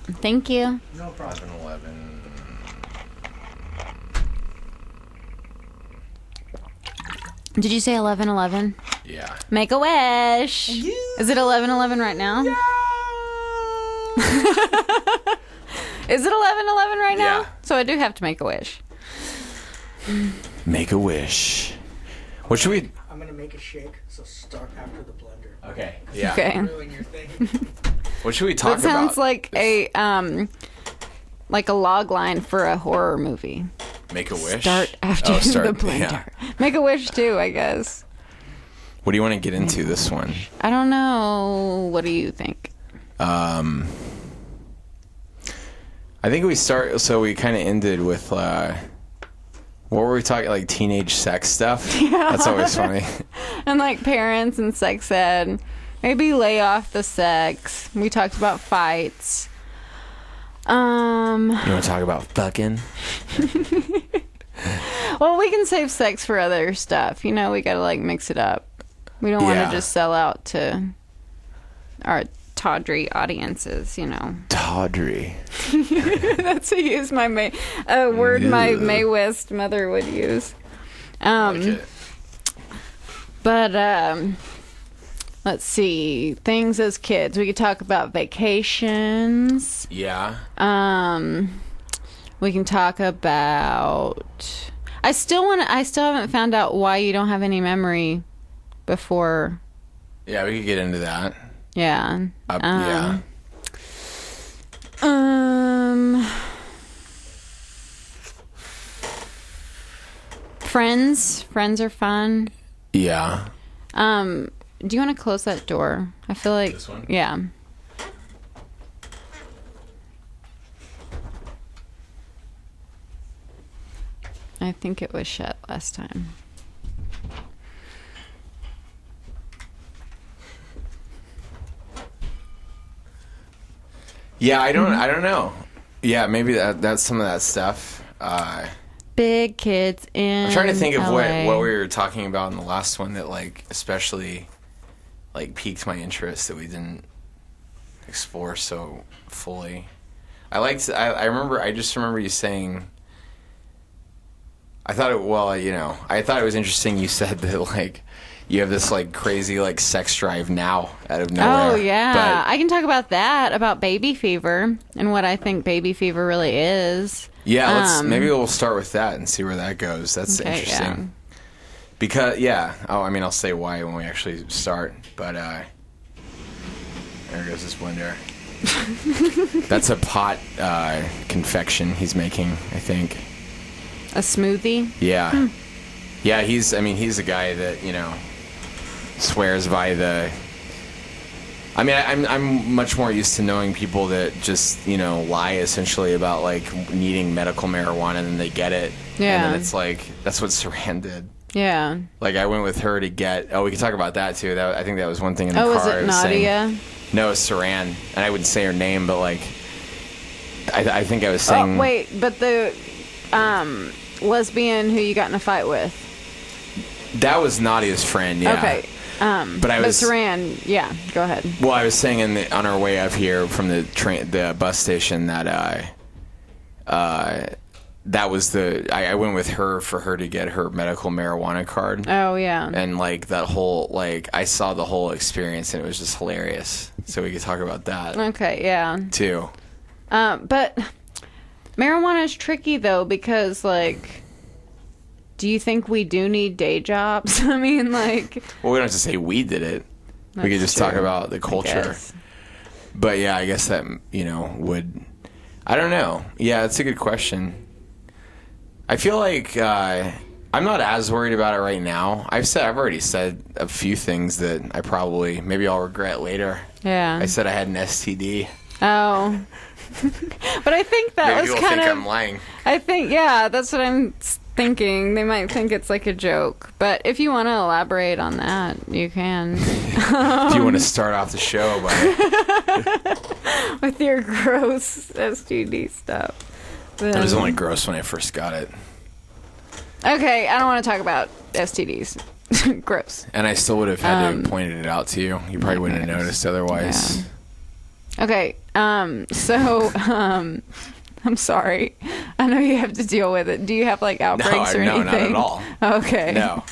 Thank you. No problem. 11. Did you say 11:11? Yeah. Make a wish. Yeah. Is it 11:11 right now? Yeah. Is it 11:11 right now? Yeah. So I do have to make a wish. Make a wish. What should we... I'm gonna make a shake, so start after the blender. Okay. Yeah. Okay. Ruin your thing. What should we talk That sounds about? like a log line for a horror movie. Make a wish? Start after the blender. Yeah. Make a wish too, I guess. What do you want to get into this one? I don't know. What do you think? I think we start... So we kind of ended with... what were we talking? Like teenage sex stuff? Yeah. That's always funny. And like parents and sex ed. Maybe lay off the sex. We talked about fights. You want to talk about fucking? Well, we can save sex for other stuff. You know, we gotta like mix it up. We don't want Yeah. to just sell out to our tawdry audiences, you know. Tawdry. That's a use my word my Ew. Mae West mother would use. Like it. But let's see, things as kids. We could talk about vacations. Yeah. We can talk about. I still haven't found out why you don't have any memory before. Yeah, we could get into that. Yeah. Yeah. Friends are fun. Yeah. Do you want to close that door? I feel like This one? Yeah. I think it was shut last time. Yeah, I don't know. Yeah, maybe that's some of that stuff. I'm Big kids in trying to think of LA. what we were talking about in the last one that like especially like piqued my interest that we didn't explore so fully. I just remember you saying I thought it was interesting you said that like you have this like crazy like sex drive now out of nowhere. Oh yeah, But I can talk about that, about baby fever and what I think baby fever really is. yeah, maybe we'll start with that and see where that goes. That's Okay, interesting. yeah. Because I'll say why when we actually start. But there goes this blender. That's a pot confection he's making, I think. A smoothie. Yeah. Yeah, he's a guy that, swears by the... I mean, I'm much more used to knowing people that just, lie essentially about, like, needing medical marijuana and then they get it. Yeah. And then it's like, that's what Saran did. Yeah. Like, I went with her to get... Oh, we can talk about that, too. I think that was one thing in the Oh, car. was it Nadia? No, it was Saran. And I wouldn't say her name, but, like... I think I was saying... Oh, wait, but the lesbian who you got in a fight with. That was Nadia's friend, yeah. Okay. But Saran, yeah, go ahead. Well, I was saying on our way up here from the bus station that that was I went with her for her to get her medical marijuana card. Oh, yeah. And like that whole I saw the whole experience and it was just hilarious. So we could talk about that Okay, yeah. too. But marijuana is tricky though because do you think we do need day jobs? I mean, like... Well, we don't have to say we did it. We could That's just true, talk about the culture. guess. But yeah, I guess that, would... I don't know. Yeah, that's a good question. I feel like I'm not as worried about it right now. I've already said a few things that I maybe I'll regret later. Yeah. I said I had an STD. Oh. But I think that Maybe was people kind think of... I'm lying. I think, yeah, that's what I'm thinking. They might think it's like a joke. But if you want to elaborate on that, you can. If you want to start off the show by... With your gross STD stuff. It was only gross when I first got it. Okay, I don't want to talk about STDs. Gross. And I still would have had to have pointed it out to you. You probably wouldn't have noticed otherwise. Yeah. Okay. I'm sorry. I know you have to deal with it. Do you have like outbreaks or anything? No, not at all. Okay. No.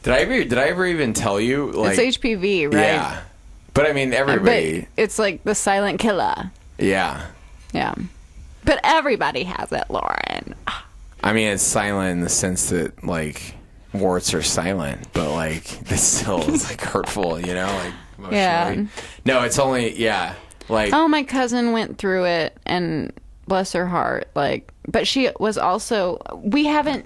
Did I ever even tell you? Like, it's HPV, right? Yeah. But I mean, everybody. But it's like the silent killer. Yeah. Yeah. But everybody has it, Lauren. I mean, it's silent in the sense that like warts are silent, but like this still is like hurtful, you know, like emotionally. Yeah. No, it's only like. Oh, my cousin went through it, and bless her heart, like. But she was also. We haven't.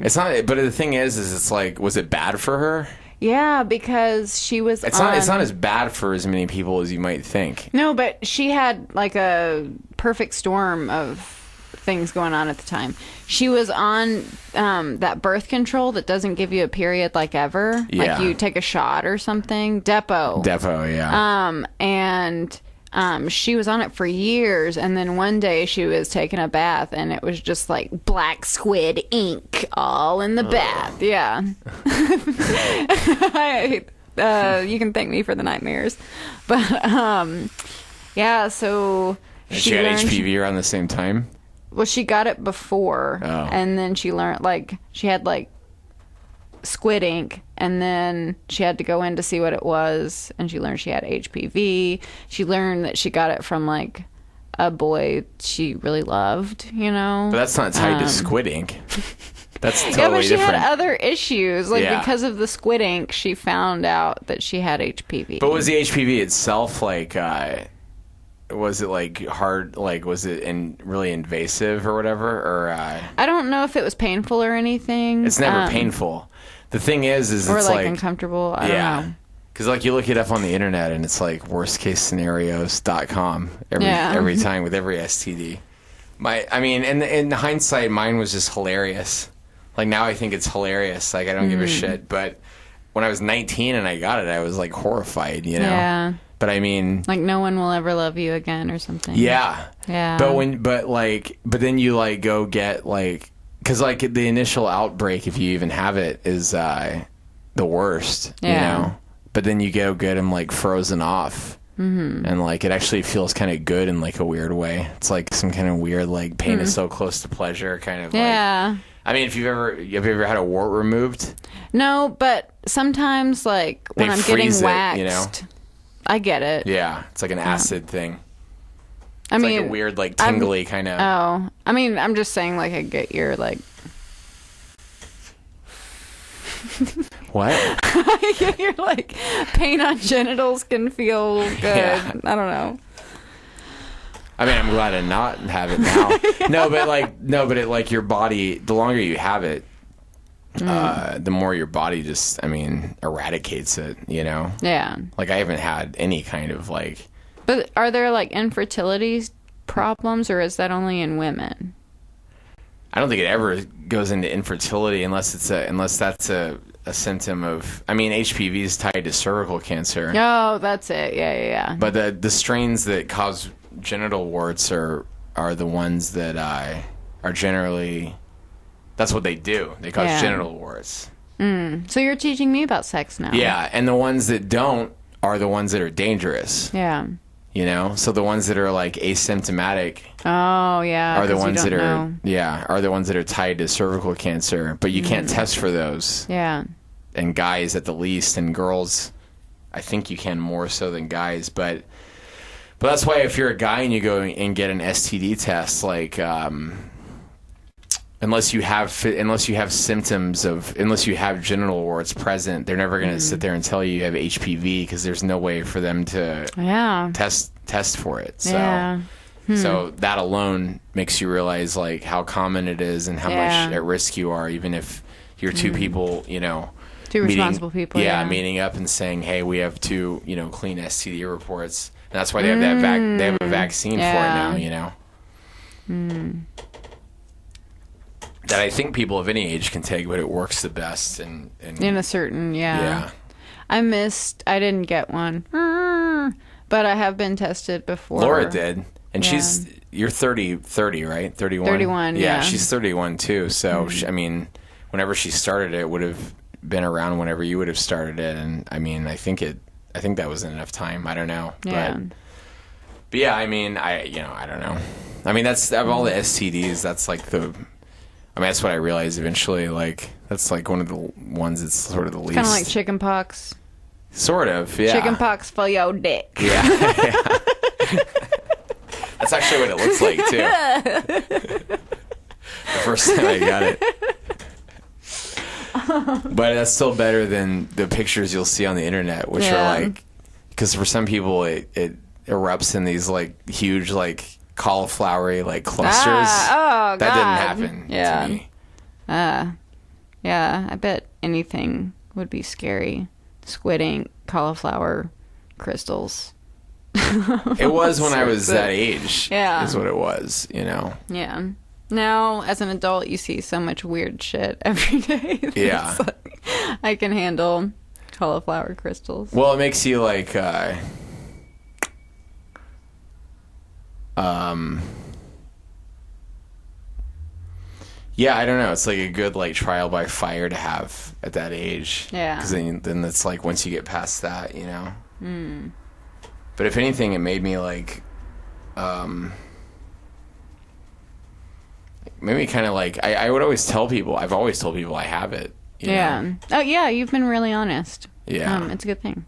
It's not. But the thing is it's like, was it bad for her? Yeah, because she was. It's not as bad for as many people as you might think. No, but she had like a perfect storm of things going on at the time. She was on that birth control that doesn't give you a period like ever. Yeah. Like you take a shot or something. Depo, yeah. And she was on it for years, and then one day she was taking a bath, and it was just like black squid ink all in the bath. Yeah. You can thank me for the nightmares, but yeah. So she had HPV around the same time. Well, she got it before, and then she learned like she had like squid ink, and then she had to go in to see what it was, and she learned she had HPV. She learned that she got it from like a boy she really loved, you know. But that's not tied to squid ink. That's totally yeah, but she different. had other issues, like because of the squid ink. She found out that she had HPV. But was the HPV itself like? Was it like hard? Like, was it really invasive or whatever? Or I don't know if it was painful or anything. It's never painful. The thing is or it's like uncomfortable. I don't know. Because like you look it up on the internet and it's like worstcasescenarios.com every time with every STD. I mean, in hindsight, mine was just hilarious. Like now I think it's hilarious. Like I don't give a shit. But when I was 19 and I got it, I was like horrified. You know. Yeah. But I mean, like no one will ever love you again or something. Yeah. Yeah. But then you like go get like, because like the initial outbreak, if you even have it, is the worst. Yeah. You know. But then you go get them like frozen off, and like it actually feels kind of good in like a weird way. It's like some kind of weird like pain is so close to pleasure kind of. Yeah. Like, I mean, have you ever had a wart removed? No, but sometimes like when I'm getting waxed. You know? I get it. Yeah, it's like an acid thing. I mean, like a weird, like tingly kind of. Oh, I mean, I'm just saying, like, I get your like. What? I get your like pain on genitals can feel good. Yeah. I don't know. I mean, I'm glad to not have it now. but it like your body. The longer you have it, the more your body just, eradicates it, you know? Yeah. Like, I haven't had any kind of, like... But are there, like, infertility problems, or is that only in women? I don't think it ever goes into infertility unless that's a symptom of... I mean, HPV is tied to cervical cancer. Oh, that's it. Yeah. But the strains that cause genital warts are the ones that are generally... That's what they do. They cause genital warts. So you're teaching me about sex now. Yeah, and the ones that don't are the ones that are dangerous. Yeah. You know? So the ones that are like asymptomatic are the ones that are the ones that are tied to cervical cancer, but you can't test for those. Yeah. And guys at the least, and girls I think you can more so than guys, but that's why if you're a guy and you go and get an STD test, like unless you have symptoms of, unless you have genital warts present, they're never going to sit there and tell you have HPV, because there's no way for them to test for it. So so that alone makes you realize like how common it is and how much at risk you are, even if you're two people, you know, responsible people, meeting up and saying, hey, we have two, you know, clean STD reports. And that's why they have they have a vaccine for it now, you know. That I think people of any age can take, but it works the best in a certain I didn't get one, but I have been tested before. Laura did, and you're 30, right? 31. 31. Yeah, she's 31 too. So I mean, whenever she started it, would have been around whenever you would have started it, and I mean, I think that was enough time. I don't know, But yeah, I mean, I don't know. I mean, that's of all the STDs, that's like that's what I realized eventually. Like, that's like one of the ones that's sort of the least. Kind of like chicken pox. Sort of, yeah. Chicken pox for your dick. Yeah. That's actually what it looks like, too. The first time I got it. But that's still better than the pictures you'll see on the internet, which are like, because for some people it erupts in these like huge like cauliflowery like clusters. That didn't happen to me. Yeah, I bet anything would be scary. Squid ink, cauliflower, crystals. It was when I was that age. Yeah. Is what it was, Yeah. Now, as an adult, you see so much weird shit every day. Yeah. Like, I can handle cauliflower crystals. Well, it makes you like, yeah, I don't know. It's like a good like trial by fire to have at that age. Yeah. Because then it's like once you get past that, But if anything, it made me like, maybe kind of like I would always tell people. I've always told people I have it. You know? Oh yeah, you've been really honest. Yeah. It's a good thing.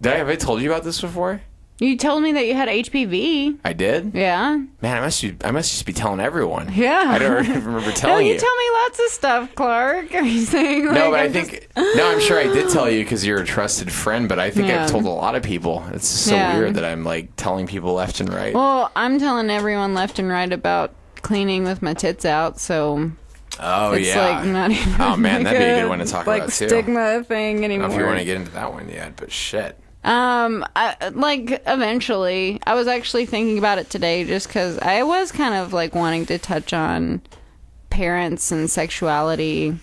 Have I told you about this before? You told me that you had HPV. I did? Yeah. Man, I must just be telling everyone. Yeah. I don't even remember telling you. You tell me lots of stuff, Clark. Are you saying like, no, but I'm sure I did tell you because you're a trusted friend, but I think I've told a lot of people. It's just so weird that I'm like telling people left and right. Well, I'm telling everyone left and right about cleaning with my tits out, so it's like not even oh man, that'd be a good one to talk like about too. Stigma thing anymore. I don't know if you want to get into that one yet, but shit. Eventually, I was actually thinking about it today just because I was kind of like wanting to touch on parents and sexuality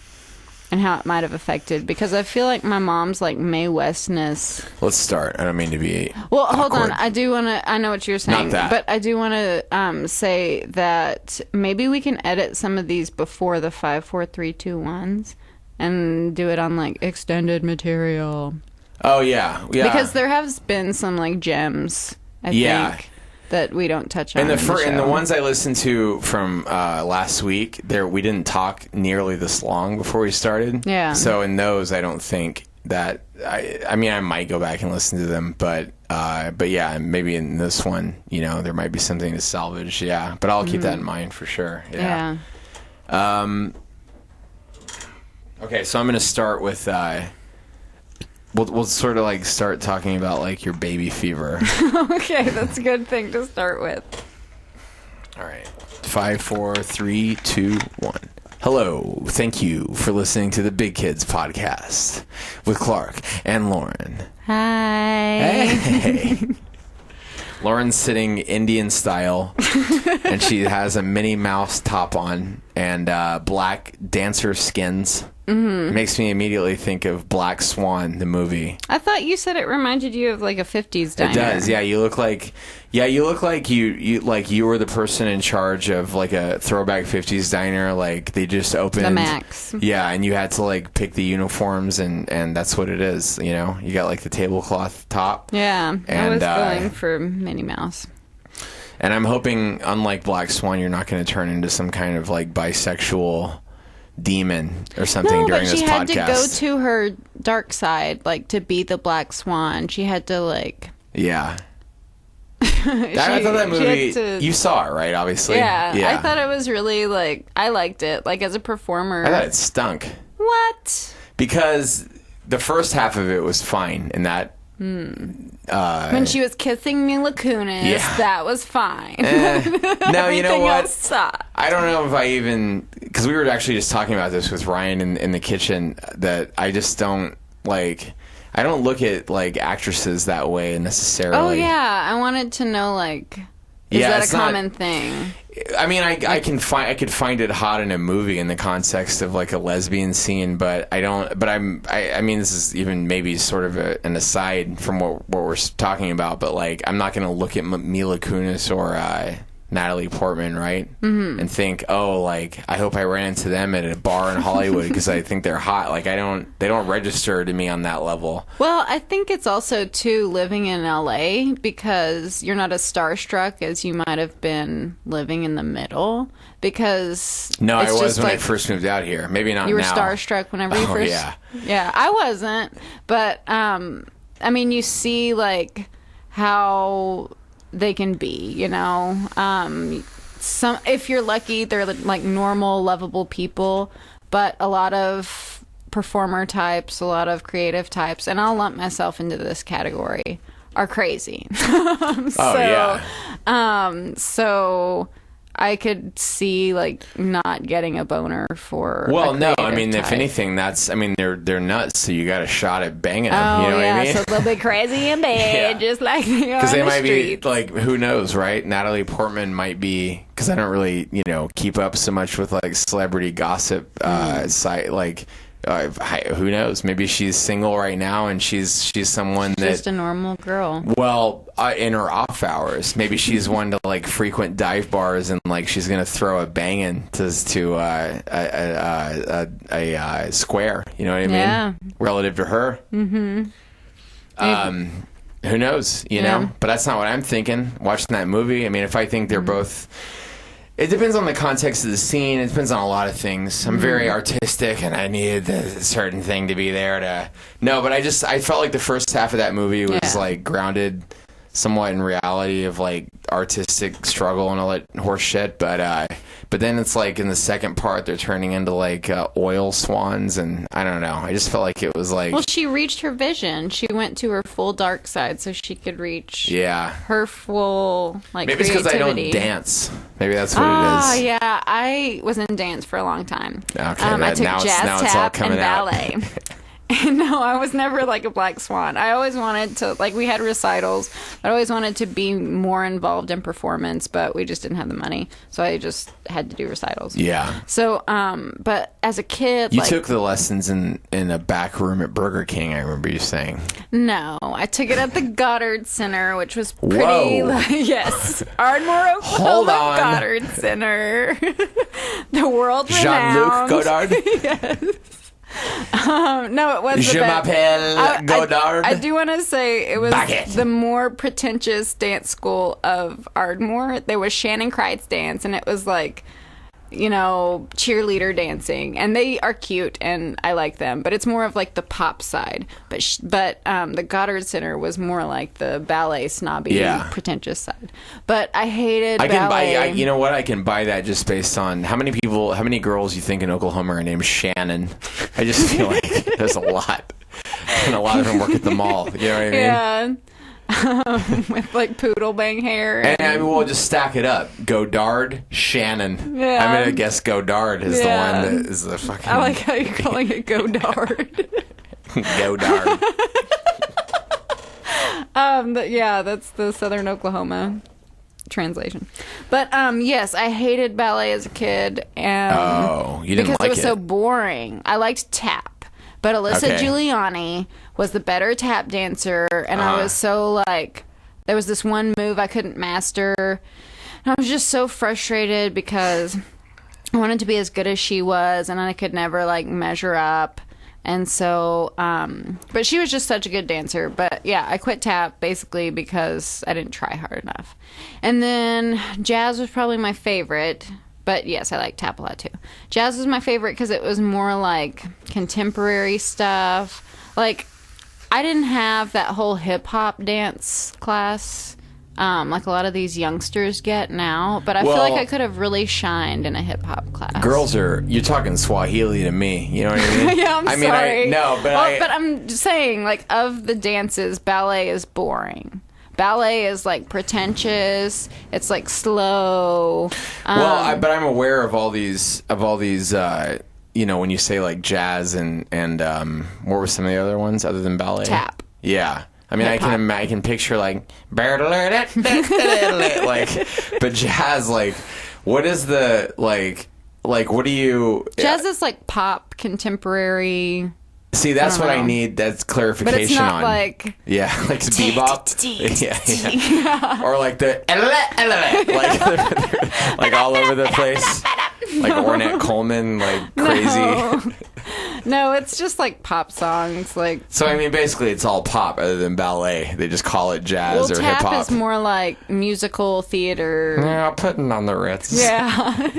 and how it might have affected, because I feel like my mom's like Mae Westness. Let's start. I don't mean to be hold on. I do want to, I know what you're saying, Not that. but I do want to say that maybe we can edit some of these before the 5, 4, 3, 2, 1s and do it on like extended material. Oh yeah. Because there has been some like gems, I think, that we don't touch on. And the ones I listened to from last week, we didn't talk nearly this long before we started. Yeah. So in those, I don't think that I mean I might go back and listen to them, but yeah, maybe in this one, there might be something to salvage. Yeah, but I'll keep that in mind for sure. Yeah. Okay, so I'm gonna start with. We'll sort of like start talking about like your baby fever. Okay, that's a good thing to start with. All right. 5, 4, 3, 2, 1. Hello. Thank you for listening to the Big Kids Podcast with Clark and Lauren. Hi. Hey. Lauren's sitting Indian style, and she has a Minnie Mouse top on and black dancer skins. Mm-hmm. It makes me immediately think of Black Swan, the movie. I thought you said it reminded you of like a 50s diner. It does, yeah. You look like you were the person in charge of like a throwback 50s diner. Like they just opened the Max. Yeah, and you had to like pick the uniforms, and that's what it is. You got like the tablecloth top. Yeah, and, I was going for Minnie Mouse. And I'm hoping, unlike Black Swan, you're not going to turn into some kind of like bisexual demon or something during this podcast. No, but she had to go to her dark side, like to be the Black Swan. She had to like. Yeah. I thought that movie. You saw it, right? Obviously. Yeah. I thought it was really like I liked it, like as a performer. I thought it stunk. What? Because the first half of it was fine, and that. When she was kissing Mila Kunis, that was fine. No, you know what? Else sucked. I don't know if I even, because we were actually just talking about this with Ryan in the kitchen, that I just don't like. I don't look at like actresses that way necessarily. Oh yeah, I wanted to know like, is that a common thing? I mean, I could find it hot in a movie in the context of like a lesbian scene, but I don't. But I mean, this is even maybe sort of an aside from what we're talking about. But like, I'm not going to look at Mila Kunis or Natalie Portman, right? Mm-hmm. And think, oh, like, I hope I ran into them at a bar in Hollywood because I think they're hot. Like, they don't register to me on that level. Well, I think it's also, too, living in LA because you're not as starstruck as you might have been living in the middle. Because no, I was just when like, I first moved out here. Maybe not now. You were starstruck whenever you first... Yeah, I wasn't. But, I mean, you see, like, how they can be, you know? Some, if you're lucky, they're, like, normal, lovable people. But a lot of performer types, a lot of creative types, and I'll lump myself into this category, are crazy. So I could see like not getting a boner for. Well, no, I mean, type. If anything, they're nuts. So you got a shot at banging them. You know what I mean? So they'll be crazy in bed, just like they are. Because they might streets. be like, who knows, right? Natalie Portman might be, because I don't really, keep up so much with like celebrity gossip site, like. Who knows? Maybe she's single right now, and she's someone that just a normal girl. Well, in her off hours, maybe she's one to like frequent dive bars, and like she's gonna throw a banging to a square. You know what I mean? Yeah. Relative to her. Mm-hmm. Who knows? You know? But that's not what I'm thinking. Watching that movie, I mean, if I think they're both. It depends on the context of the scene. It depends on a lot of things. I'm very artistic, and I needed a certain thing to be there to... No, but I felt like the first half of that movie was, like, grounded somewhat in reality of, like, artistic struggle and all that horse shit. But then it's, like, in the second part, they're turning into, like, oil swans, and I don't know. I just felt like it was, like... Well, she reached her vision. She went to her full dark side so she could reach her full, like, maybe it's because I don't dance. Maybe that's what it is. Oh, yeah. I was in dance for a long time. Okay, I took jazz, tap, and ballet. No, I was never like a black swan. I always wanted to, like, we had recitals. I always wanted to be more involved in performance, but we just didn't have the money. So I just had to do recitals. Yeah. So, but as a kid, you took the lessons in a back room at Burger King, I remember you saying. No, I took it at the Goddard Center, which was pretty, yes. Ardmore, Oklahoma. Hold on. Goddard Center. The world Jean-Luc renowned. Godard? Yes. No, it wasn't. Je m'appelle Godard. I do want to say it was the more pretentious dance school of Ardmore. There was Shannon Kreitz dance, and it was like, cheerleader dancing, and they are cute, and I like them. But it's more of like the pop side. But the Goddard Center was more like the ballet snobby, pretentious side. But I hated ballet. You know what? I can buy that just based on how many girls you think in Oklahoma are named Shannon. I just feel like there's a lot, and a lot of them work at the mall. You know what I mean? Yeah. With like poodle bang hair, and I mean, we'll just stack it up. Godard, Shannon. Yeah. I'm gonna guess Godard is the one that is the fucking. I like how you're calling it Godard. Godard. That's the Southern Oklahoma translation. But yes, I hated ballet as a kid. You didn't because like it was so boring. I liked tap, but Alyssa Giuliani was the better tap dancer, and I was so like, there was this one move I couldn't master, and I was just so frustrated because I wanted to be as good as she was, and I could never like measure up. And so, but she was just such a good dancer. But yeah, I quit tap basically because I didn't try hard enough. And then jazz was probably my favorite. But yes, I like tap a lot too. Jazz was my favorite because it was more like contemporary stuff. Like, I didn't have that whole hip hop dance class like a lot of these youngsters get now. But I feel like I could have really shined in a hip hop class. You're talking Swahili to me. You know what I mean? Yeah, I'm sorry. But I'm just saying, like, of the dances, ballet is boring. Ballet is like pretentious. It's like slow. But I'm aware of all these. When you say like jazz and what were some of the other ones other than ballet? Tap. Yeah. I mean, I can picture like, like, but jazz, like, what is the, like, what do you... Jazz is like pop, contemporary... See, that's what I know. need. That's clarification But it's not on. like Yeah, like the bebop. Yeah. Or like the like all over the place. Like Ornette Coleman, like crazy. No, it's just like pop songs. Like, So I mean, basically, it's all pop other than ballet. They just call it jazz or hip tap hop. is more like musical theater. Yeah, putting on the Ritz. Yeah.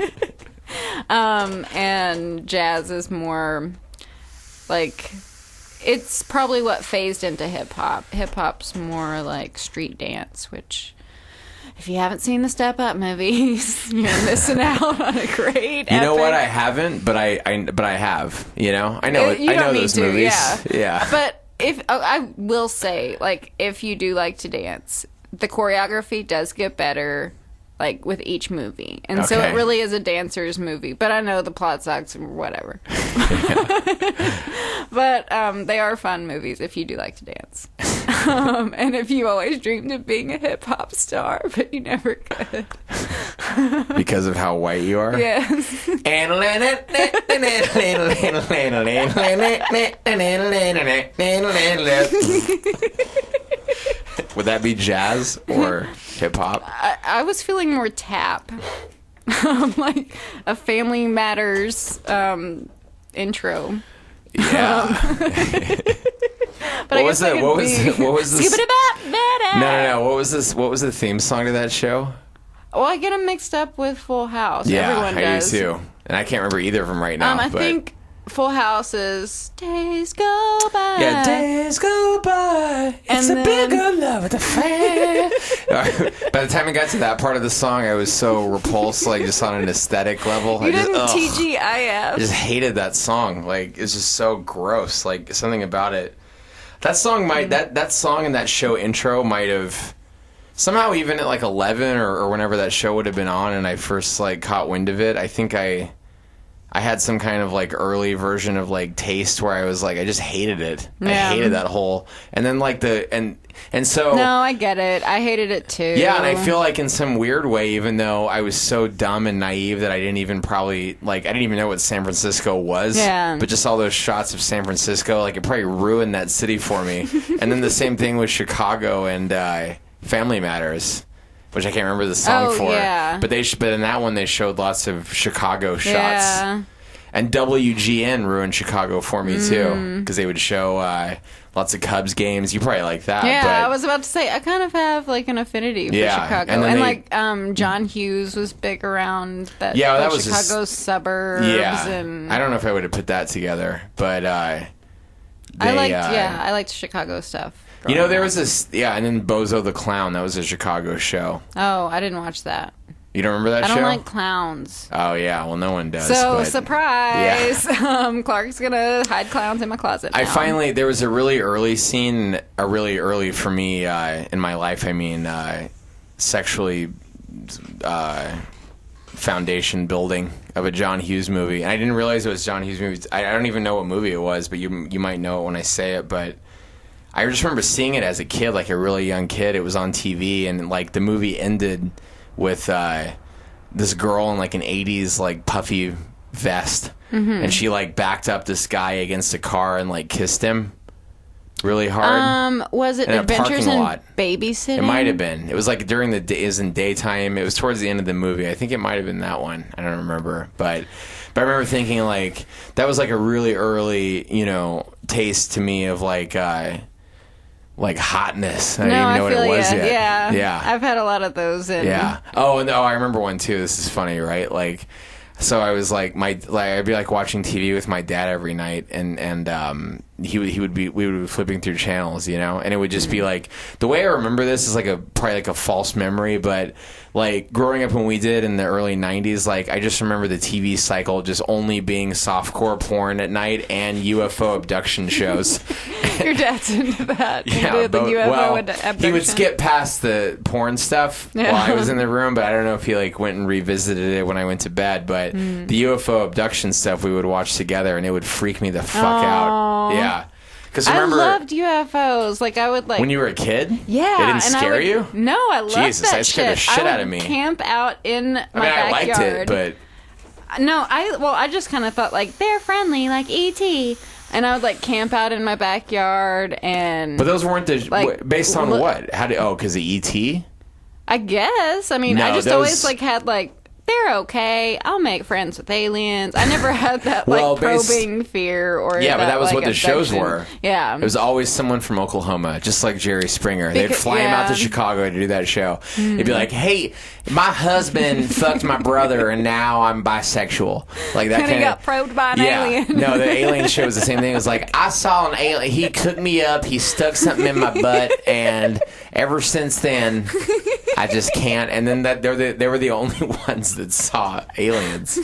And jazz is more like, it's probably what phased into hip hop. Hip hop's more like street dance, which, if you haven't seen the Step Up movies, you're missing out on a great. You know what? I haven't, but I have. You know, I know. You I know don't need those to, movies. yeah. But I will say, like, if you do like to dance, the choreography does get better, like, with each movie, and so Okay. it really is a dancer's movie. But I know the plot sucks or whatever. But they are fun movies if you do like to dance, and if you always dreamed of being a hip hop star, but you never could. Because of how white you are. Yes. Would that be jazz or hip hop? I was feeling more tap, like a Family Matters intro. Yeah. But What was it? What was this? No. No. What was this? What was the theme song to that show? Well, I get them mixed up with Full House. Yeah, Everyone does. I do too. And I can't remember either of them right now. I but think Full House is Days Go By. yeah, days go by. It's And a then- bigger love at the fair. By the time I got to that part of the song, I was so repulsed, like just on an aesthetic level. You didn't I TGIF. just hated that song. Like it's just so gross. Like something about it. That song might that song and that show intro might have somehow even at like 11 or whenever that show would have been on and I first like caught wind of it. I think I had some kind of like early version of like taste where I was like I just hated it. I Yeah. hated that whole and then like and so No, I get it. I hated it too. yeah, and I feel like in some weird way, even though I was so dumb and naive that I didn't even know what San Francisco was. Yeah. But just all those shots of San Francisco, like it probably ruined that city for me. And then the same thing with Chicago and Family Matters, which I can't remember the song for. Yeah. But but in that one they showed lots of Chicago shots. Yeah. And WGN ruined Chicago for me too, because they would show lots of Cubs games. You probably like that. Yeah, but I was about to say I kind of have like an affinity for Yeah, Chicago, and then like John Hughes was big around that. Yeah, like, that was Chicago's suburbs. Yeah, and I don't know if I would have put that together, but I liked Chicago stuff. You know, there growing was this, and then Bozo the Clown. That was a Chicago show. up. Oh, I didn't watch that. You don't remember that I show? don't like clowns. Oh yeah, well no one does. So but surprise! Clark's gonna hide clowns in my closet. Now. There was a really early scene, early for me in my life. I mean, sexually foundation building of a John Hughes movie, and I didn't realize it was John Hughes movie. I don't even know what movie it was, but you might know it when I say it. But I just remember seeing it as a kid, like a really young kid. It was on TV, and like the movie ended with this girl in like an 80s like puffy vest, and she like backed up this guy against a car and like kissed him really hard. Was it in a Adventures parking in lot. Babysitting? It might have been. It was like during the day, is in daytime. It was towards the end of the movie. I think it might have been that one. I don't remember, but I remember thinking like that was like a really early, taste to me of like hotness. I didn't even know what it was yet. Yeah. I've had a lot of those. Yeah. Oh, and I remember one too. This is funny, right? Like, so I was like I'd be like watching TV with my dad every night, and we would be flipping through channels, and it would just be like the way I remember this is like probably like a false memory, but like growing up when we did in the early 90s, like I just remember the TV cycle just only being softcore porn at night and UFO abduction shows. Your dad's into that. Yeah, the UFO abduction. he would skip past the porn stuff while I was in the room, but I don't know if he like went and revisited it when I went to bed. But the UFO abduction stuff we would watch together, and it would freak me the fuck out. Yeah, because remember, I loved UFOs. Like I would like when you were a kid. Yeah, it didn't scare you. No, I loved Jesus, that that scared the shit. shit I out would of me. Camp out in my I backyard. liked it, but No, I just kind of thought like they're friendly, like ET. And I would like camp out in my backyard and. But those weren't like, based on what? How did? Because of ET. I guess. I mean, No, I just those- always like had like. They're okay. I'll make friends with aliens. I never had that like Well, probing fear or Yeah, but that was like, what the shows abduction. were. Yeah, It was always someone from Oklahoma, just like Jerry Springer. They'd Because- fly him out to yeah. Chicago to do that show. They'd be like, "Hey, my husband fucked my brother, and now I'm bisexual." Like that and he kind got of. probed by an alien. No, the alien show was the same thing. It was like, I saw an alien. He cooked me up. He stuck something in my butt, and ever since then, I just can't. And then they were the only ones that saw aliens.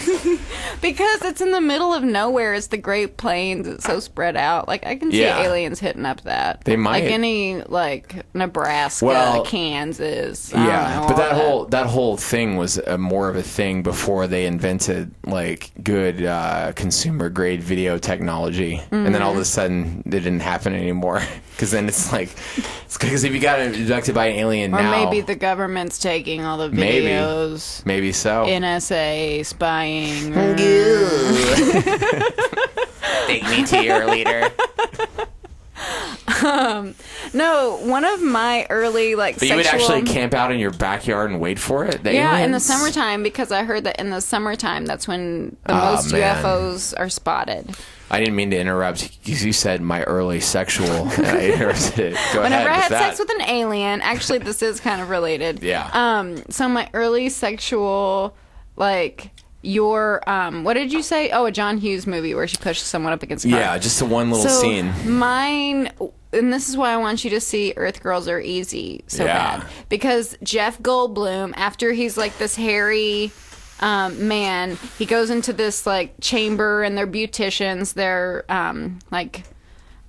Because it's in the middle of nowhere. It's the Great Plains. It's so spread out. Like I can see Yeah. aliens hitting up that. They might. Like any like Nebraska, Well, Kansas. I Yeah, don't know, but all that whole thing was more of a thing before they invented like good consumer grade video technology, and then all of a sudden it didn't happen anymore. Because then it's like, because if you got abducted by an alien Or now, maybe the government's taking all the Maybe. videos. maybe so. NSA spying. Take me to your leader. No, one of my early like But you sexual. would actually camp out in your backyard and wait for it. The Yeah, in the aliens? summertime, because I heard that in the summertime that's when the Oh, most man. UFOs are spotted. I didn't mean to interrupt because you said my early sexual. And I interrupted it. Go Whenever I ahead had with sex that. with an alien, actually this is kind of related. Yeah. So my early sexual, like your what did you say? Oh, a John Hughes movie where she pushed someone up against a car. Yeah, just the one little So scene. mine, and this is why I want you to see Earth Girls Are Easy so Yeah. bad, because Jeff Goldblum, after he's like this hairy man, he goes into this like chamber, and they're beauticians, they're like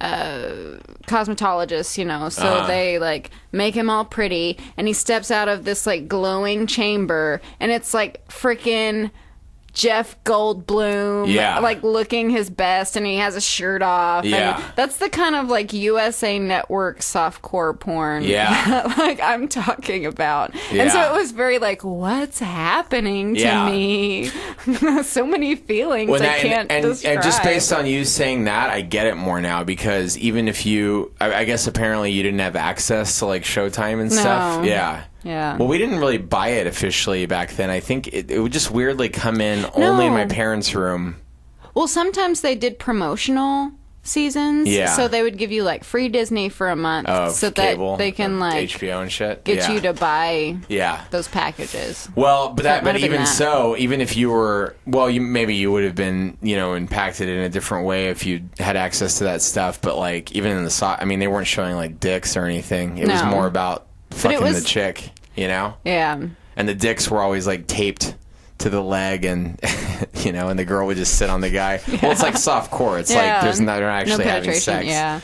cosmetologists, you know, so they like make him all pretty, and he steps out of this like glowing chamber, and it's like freaking Jeff Goldblum, Yeah. like looking his best, and he has a shirt off. Yeah. And that's the kind of like USA Network softcore porn Yeah. like I'm talking about. Yeah. And so it was very like, what's happening to Yeah. me? So many feelings I can't describe. and just based on you saying that, I get it more now, because even if I guess apparently you didn't have access to like Showtime and stuff. Yeah. Yeah. Well, we didn't really buy it officially back then. I think it would just weirdly come in only in my parents' room. Well, sometimes they did promotional seasons. Yeah. So they would give you like free Disney for a month Of so cable, that they can of like HBO and shit. get Yeah. you to buy Yeah. those packages. Well, but might have been even that. so, even if you were, well, maybe you would have been, impacted in a different way if you had access to that stuff. But like, even in I mean, they weren't showing like dicks or anything. It was No. more about fucking was- the chick, Yeah. And the dicks were always like taped to the leg, and and the girl would just sit on the guy. Well, it's like softcore. It's like they're not actually having penetration, sex. Yeah.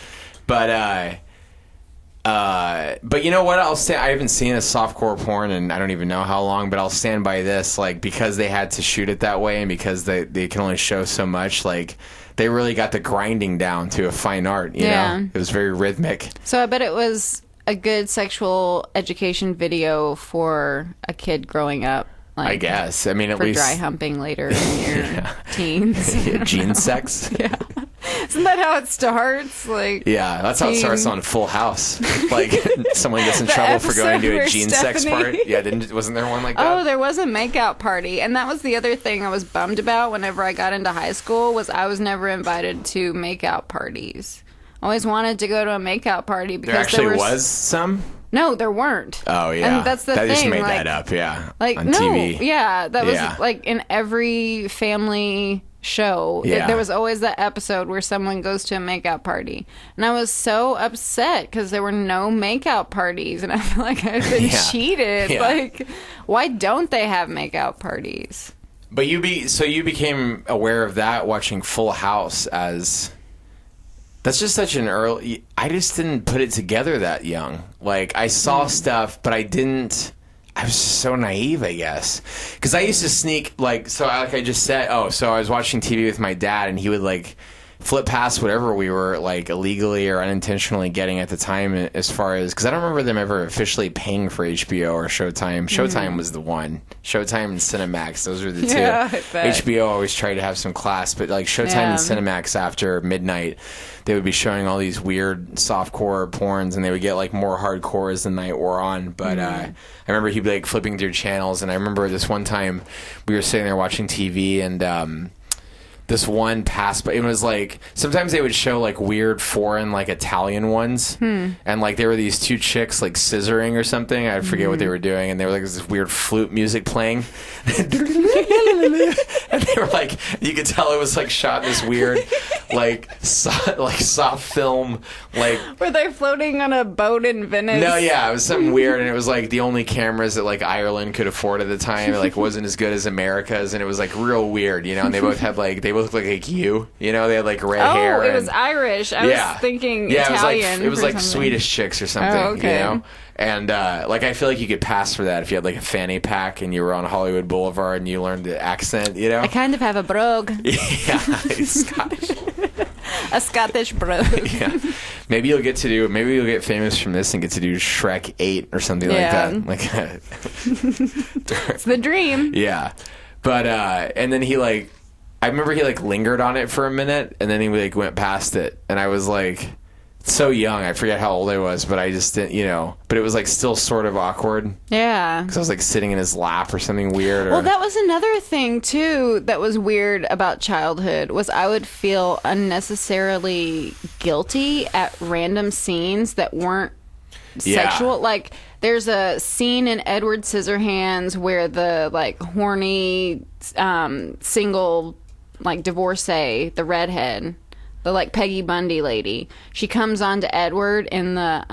But you know what? I haven't seen a softcore porn and I don't even know how long, but I'll stand by this. Like, because they had to shoot it that way and because they can only show so much, like, they really got the grinding down to a fine art, you know? It was very rhythmic. So I bet it was a good sexual education video for a kid growing up. Like, I guess. I mean, at for least dry humping later in your teens. gene sex. Yeah. Isn't that how it starts? Like, Yeah, that's how it starts on Full House. Like, someone gets in trouble for going to episode a where gene sex Stephanie- part. Yeah, wasn't there one like that? Oh, there was a makeout party, and that was the other thing I was bummed about whenever I got into high school was I was never invited to makeout parties. I always wanted to go to a makeout party because there actually was was some? No, there weren't. Oh, yeah. And that's the that thing. just made like, that up, yeah. Like, on no, TV. yeah, that was Yeah. like in every family show. Yeah. There was always that episode where someone goes to a makeout party. And I was so upset because there were no makeout parties. And I feel like I've been Yeah. cheated. Yeah. Like, why don't they have makeout parties? But you became aware of that watching Full House as... That's just such an early... I just didn't put it together that young. Like, I saw stuff, but I didn't... I was just so naive, I guess. Because I used to sneak, like I just said, so I was watching TV with my dad, and he would, like, flip past whatever we were like illegally or unintentionally getting at the time, as far as, because I don't remember them ever officially paying for HBO or Showtime. Showtime was the one. Showtime and Cinemax, those were the two. Yeah, I bet. HBO always tried to have some class, but like Showtime and Cinemax after midnight, they would be showing all these weird softcore porns, and they would get like more hardcore as the night wore on. But I remember he'd be like flipping through channels, and I remember this one time we were sitting there watching TV, and this one passed, but it was like sometimes they would show like weird foreign like Italian ones, and like there were these two chicks like scissoring or something. I forget what they were doing, and they were like this weird flute music playing, and they were like, you could tell it was like shot in this weird like soft film, like, Were they floating on a boat in Venice? no, yeah, it was something weird, and it was like the only cameras that like Ireland could afford at the time. It like wasn't as good as America's, and it was like real weird, you know. And they both had like they both looked like you know. They had like red hair. Oh, it was Irish. I was thinking Italian. It was like Swedish chicks or something, okay. you know. And like I feel like you could pass for that if you had like a fanny pack and you were on Hollywood Boulevard and you learned the accent, you know. I kind of have a brogue. Yeah, Scottish. A Scottish brogue. Yeah, maybe you'll get famous from this and get to do Shrek 8 or something like that. Like, it's the dream. Yeah, but and then I remember he like lingered on it for a minute, and then he like went past it, and I was like so young, I forget how old I was, but I just didn't, you know. But it was like still sort of awkward. Yeah, because I was like sitting in his lap or something weird. Well, that was another thing too that was weird about childhood, was I would feel unnecessarily guilty at random scenes that weren't sexual. Like there's a scene in Edward Scissorhands where the like horny single like divorcee, the redhead, the like Peggy Bundy lady, she comes on to Edward in the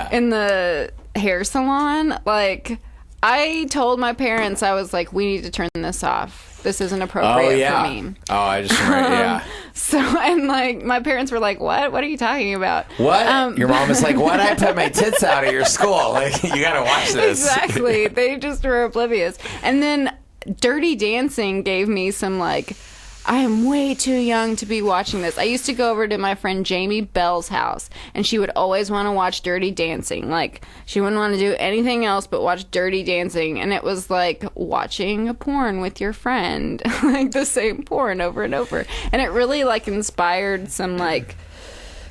in the hair salon. Like, I told my parents, I was like, we need to turn this off. This isn't appropriate for me. Oh, I just remember, So, and like, my parents were like, what? What are you talking about? What? Your mom was like, what? I put my tits out at your school. Like, you gotta watch this. Exactly. They just were oblivious. And then Dirty Dancing gave me some like, I am way too young to be watching this. I used to go over to my friend Jamie Bell's house, and she would always want to watch Dirty Dancing. Like, she wouldn't want to do anything else but watch Dirty Dancing, and it was like watching a porn with your friend, like the same porn over and over. And it really like inspired some like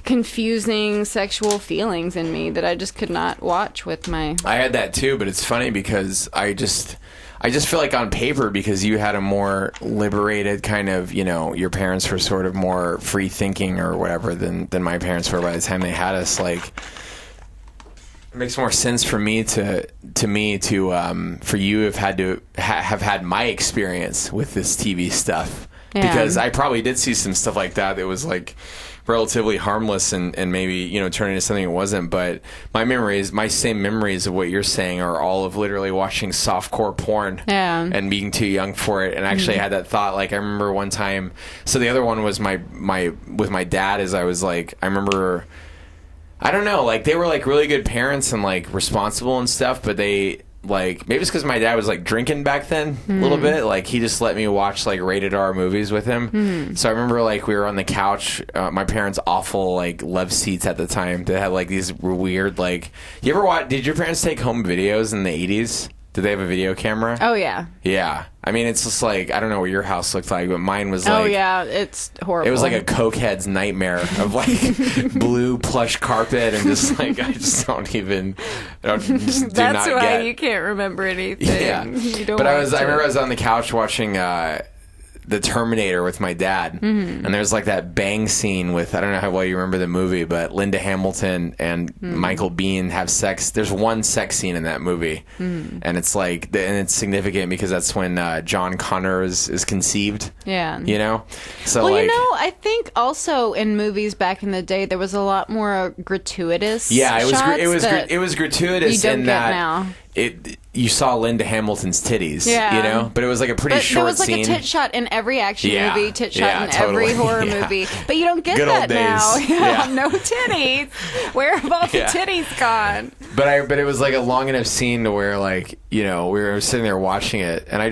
confusing sexual feelings in me that I just could not watch with my... I had that too, but it's funny because I just feel like on paper, because you had a more liberated kind of, you know, your parents were sort of more free thinking or whatever than my parents were by the time they had us. Like, it makes more sense for me for you to have had my experience with this TV stuff. Yeah. Because I probably did see some stuff like that was like relatively harmless and maybe, you know, turn into something it wasn't. But my same memories of what you're saying are all of literally watching softcore porn and being too young for it. And actually I had that thought, like, I remember one time, so the other one was with my dad, is I was like, I remember, I don't know, like they were like really good parents and like responsible and stuff, but they, like, maybe it's because my dad was like drinking back then a little bit. Like, he just let me watch like rated R movies with him. So I remember like we were on the couch, my parents' awful like love seats at the time that had like these weird, like, you ever watch? Did your parents take home videos in the 80s? Did they have a video camera? Oh yeah. Yeah. I mean, it's just like, I don't know what your house looked like, but mine was like... Oh, yeah, it's horrible. It was like a cokehead's nightmare of like blue plush carpet and just like, I just don't even... That's why you can't remember anything. Yeah. You don't but I remember I was on the couch watching... The Terminator with my dad, and there's like that bang scene with, I don't know how well you remember the movie, but Linda Hamilton and Michael Biehn have sex. There's one sex scene in that movie, and it's like, and it's significant because that's when John Connor is conceived. Yeah, you know. So, well, like, you know, I think also in movies back in the day there was a lot more gratuitous. Yeah, it was gratuitous you don't in get that. now. you saw Linda Hamilton's titties, Yeah. you know, but it was like a pretty short there was like scene. a tit shot in every action Yeah. movie, tit shot Yeah, in totally. every horror Yeah. movie. But you don't get Good old that now. days. Yeah. No titties. Where have all the Yeah. titties gone? But it was like a long enough scene to where, like, you know, we were sitting there watching it, and I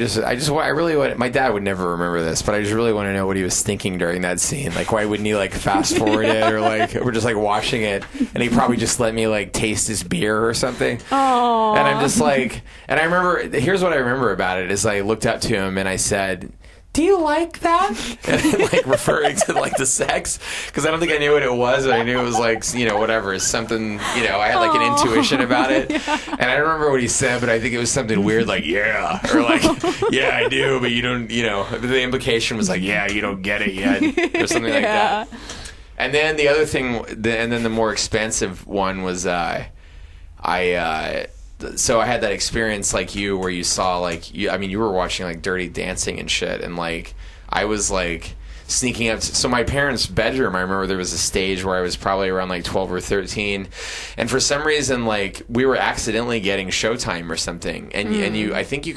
really want. My dad would never remember this, but I just really want to know what he was thinking during that scene. Like, why wouldn't he like fast forward it, or like we're just like watching it, and he probably just let me like taste his beer or something. Oh. And I'm just like, and I remember. Here's what I remember about it: is I looked up to him and I said, "Do you like that?" And like referring to like the sex, because I don't think I knew what it was, but I knew it was like, you know, whatever, something, you know, I had like an intuition about it. Yeah. And I don't remember what he said, but I think it was something weird like, yeah, or like, yeah, I do, but you don't, you know, the implication was like, yeah, you don't get it yet, or something like that. And then the other thing, and then the more expensive one was, so I had that experience like you, where you saw like you were watching like Dirty Dancing and shit, and like I was like sneaking up so my parents' bedroom, I remember there was a stage where I was probably around like 12 or 13, and for some reason like we were accidentally getting Showtime or something, and I think you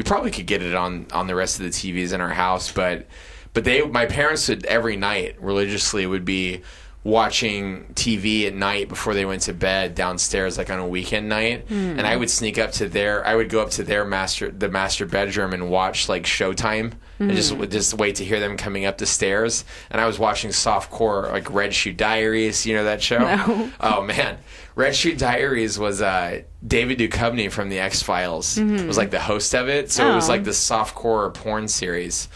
probably could get it on the rest of the TVs in our house, but my parents would every night religiously would be watching TV at night before they went to bed downstairs, like on a weekend night, and I would sneak up to their master bedroom and watch like Showtime, and just wait to hear them coming up the stairs. And I was watching softcore, like Red Shoe Diaries. You know that show? No. Oh man, Red Shoe Diaries was David Duchovny from the X-Files was like the host of it, so it was like this softcore porn series.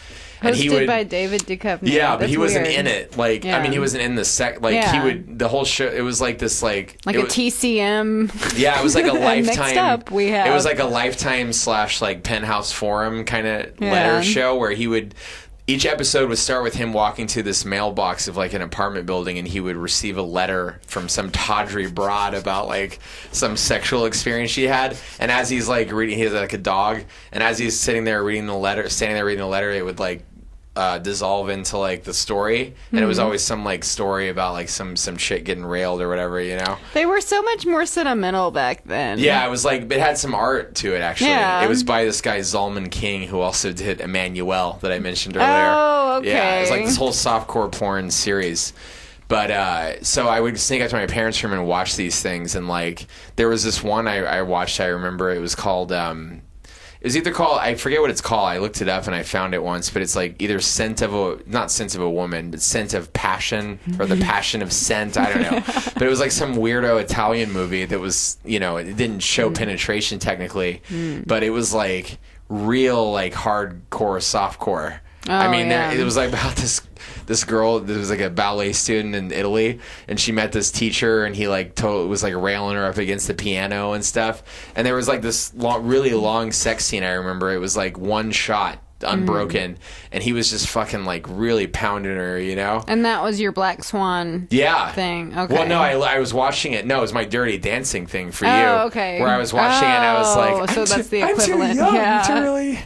And Hosted by David Duchovny. Yeah, but he wasn't weird. in it. Like, Yeah. I mean, he wasn't in the he would, the whole show, it was like this, like Like a TCM. Yeah, it was like a Lifetime. Next up, we have. It was like a Lifetime / like Penthouse Forum kind of letter show where each episode would start with him walking to this mailbox of like an apartment building, and he would receive a letter from some tawdry broad about like some sexual experience she had. And as he's like reading, he has like a dog, and as he's standing there reading the letter, it would like dissolve into like the story, and it was always some like story about like some chick getting railed or whatever, you know. They were so much more sentimental back then. Yeah, it was like it had some art to it actually. Yeah. It was by this guy Zalman King, who also did Emmanuel that I mentioned earlier. Oh, okay. Yeah, it was like this whole softcore porn series. But so I would sneak up to my parents' room and watch these things, and like there was this one I watched. I remember it was called. It was either called, I forget what it's called. I looked it up and I found it once, but it's like either not Scent of a Woman, but Scent of Passion, or The Passion of Scent. I don't know. But it was like some weirdo Italian movie that was, you know, it didn't show penetration technically, but it was like real, like hardcore, softcore. I mean, it was like about this girl that was like a ballet student in Italy, and she met this teacher, and he like was like railing her up against the piano and stuff. And there was like this really long sex scene. I remember it was like one shot, unbroken, and he was just fucking like really pounding her, you know. And that was your Black Swan thing. Okay. Well, no, I was watching it. No, it was my Dirty Dancing thing for you. Oh, okay. Where I was watching it, and I was like, so that's the equivalent. I'm too young yeah. to really.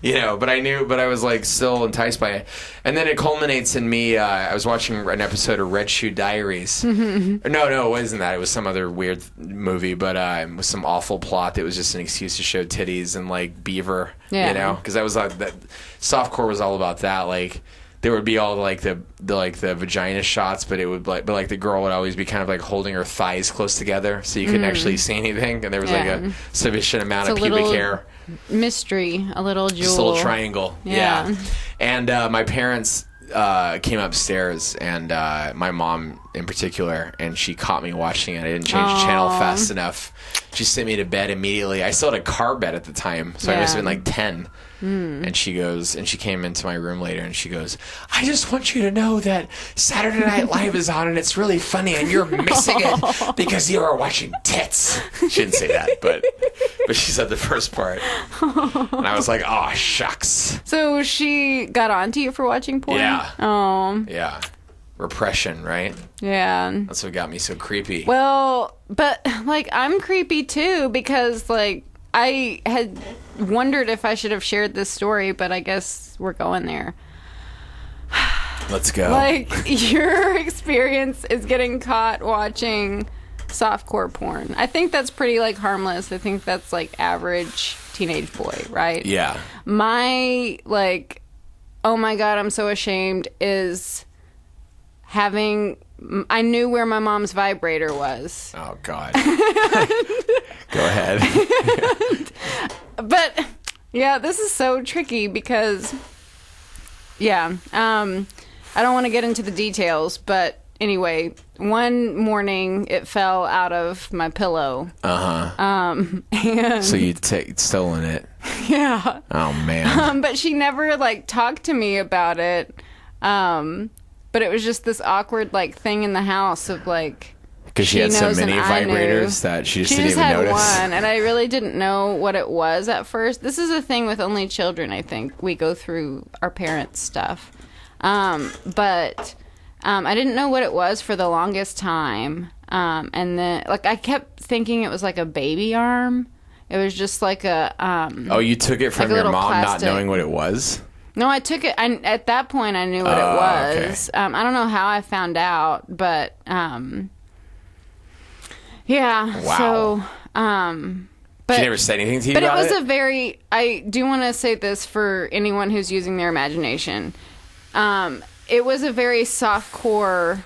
You know, but I was like still enticed by it. And then it culminates in me, I was watching an episode of Red Shoe Diaries. No, it wasn't that. It was some other weird movie, but with some awful plot that was just an excuse to show titties and like beaver, you know? Because that was that softcore was all about that. Like there would be all like the vagina shots, but it would like the girl would always be kind of like holding her thighs close together so you couldn't actually see anything, and there was like a sufficient amount of pubic hair. Mystery, a little jewel. Just a little triangle. Yeah. And my parents came upstairs, and my mom in particular, and she caught me watching it. I didn't change the channel fast enough. She sent me to bed immediately. I still had a car bed at the time, so I must have been like 10. And she came into my room later, and she goes, "I just want you to know that Saturday Night Live is on, and it's really funny, and you're missing it because you are watching tits." She didn't say that, but she said the first part. And I was like, "Oh, shucks." So she got onto you for watching porn? Yeah. Oh. Yeah. Repression, right? Yeah. That's what got me so creepy. Well, but like I'm creepy too, because like I had wondered if I should have shared this story, but I guess we're going there. Let's go. Like your experience is getting caught watching softcore porn. I think that's pretty like harmless. I think that's like average teenage boy, right? Yeah. My like, oh my God, I'm so ashamed is having. I knew where my mom's vibrator was. Oh God. Go ahead. But yeah, this is so tricky because I don't want to get into the details, but anyway, one morning it fell out of my pillow. And so you stolen it. yeah. Oh man. But she never like talked to me about it. But it was just this awkward like thing in the house of like, because she had so many vibrators that she just didn't even had notice. One, and I really didn't know what it was at first. This is a thing with only children, I think. We go through our parents' stuff. But I didn't know what it was for the longest time. And then, like, I kept thinking it was like a baby arm. It was just like a... oh, you took it from like your mom plastic. not knowing what it was? No, I took it... at that point, I knew what it was. Okay. I don't know how I found out, but... yeah. Wow. So, but she never said anything to you but about it? But it was a very... I do want to say this for anyone who's using their imagination. It was a very softcore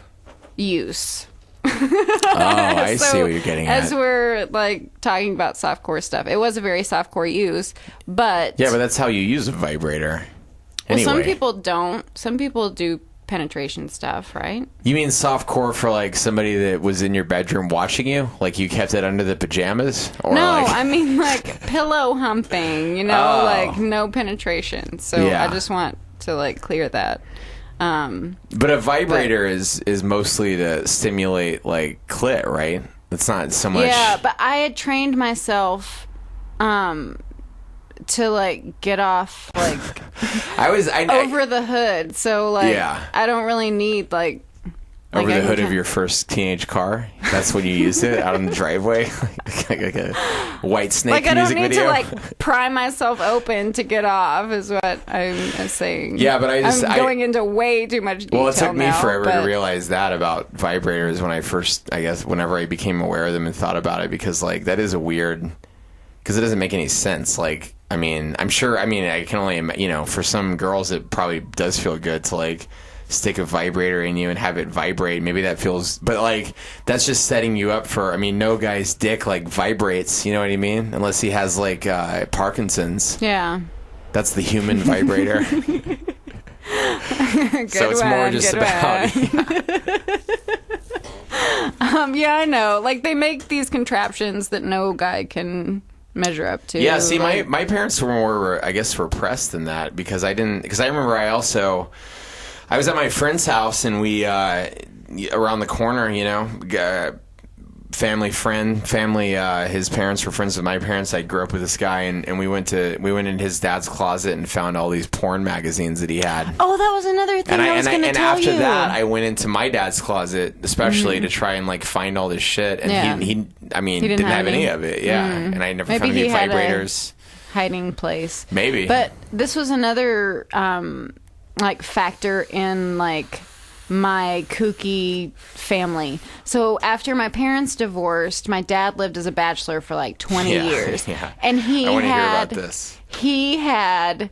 use. I see what you're getting at. As we're, like, talking about softcore stuff. It was a very softcore use, but... Yeah, but that's how you use a vibrator. Well, anyway. some people don't. Some people do penetration stuff, right? You mean softcore for like somebody that was in your bedroom watching you? Like you kept it under the pajamas? Or no, like... I mean like pillow humping, like no penetration. So yeah. I just want to like clear that. But a vibrator is mostly to stimulate like clit, right? It's not so much... Yeah, but I had trained myself to like get off like over the hood, so like yeah. I don't really need like over the hood of your first teenage car. That's when you used it out on the driveway, like a White Snake like music video. I don't need to like pry myself open to get off, is what I'm saying. Yeah, but I'm going into way too much detail. Well, it took me forever to realize that about vibrators when I first, I guess, whenever I became aware of them and thought about it, because like that is a weird, because it doesn't make any sense. Like, I mean, I'm sure, I mean, I can only, for some girls it probably does feel good to like stick a vibrator in you and have it vibrate. Maybe that feels, but like that's just setting you up for, I mean, no guy's dick like vibrates, you know what I mean? Unless he has like Parkinson's. Yeah. That's the human vibrator. So it's more just about... Yeah, I know. Like they make these contraptions that no guy can measure up to. Yeah, see, like, my parents were more, I guess, repressed than that, because I remember I was at my friend's house, and we, around the corner, family, his parents were friends with my parents. I grew up with this guy, and we went in his dad's closet and found all these porn magazines that he had. Oh, that was another thing I was going to tell you. And after that, I went into my dad's closet, especially to try and like find all this shit, and he didn't have any of it. Yeah, and I never found any vibrators. Hiding place, maybe. But this was another like factor in like my kooky family. So after my parents divorced, my dad lived as a bachelor for like 20 years. Yeah. And I want to hear about this. He had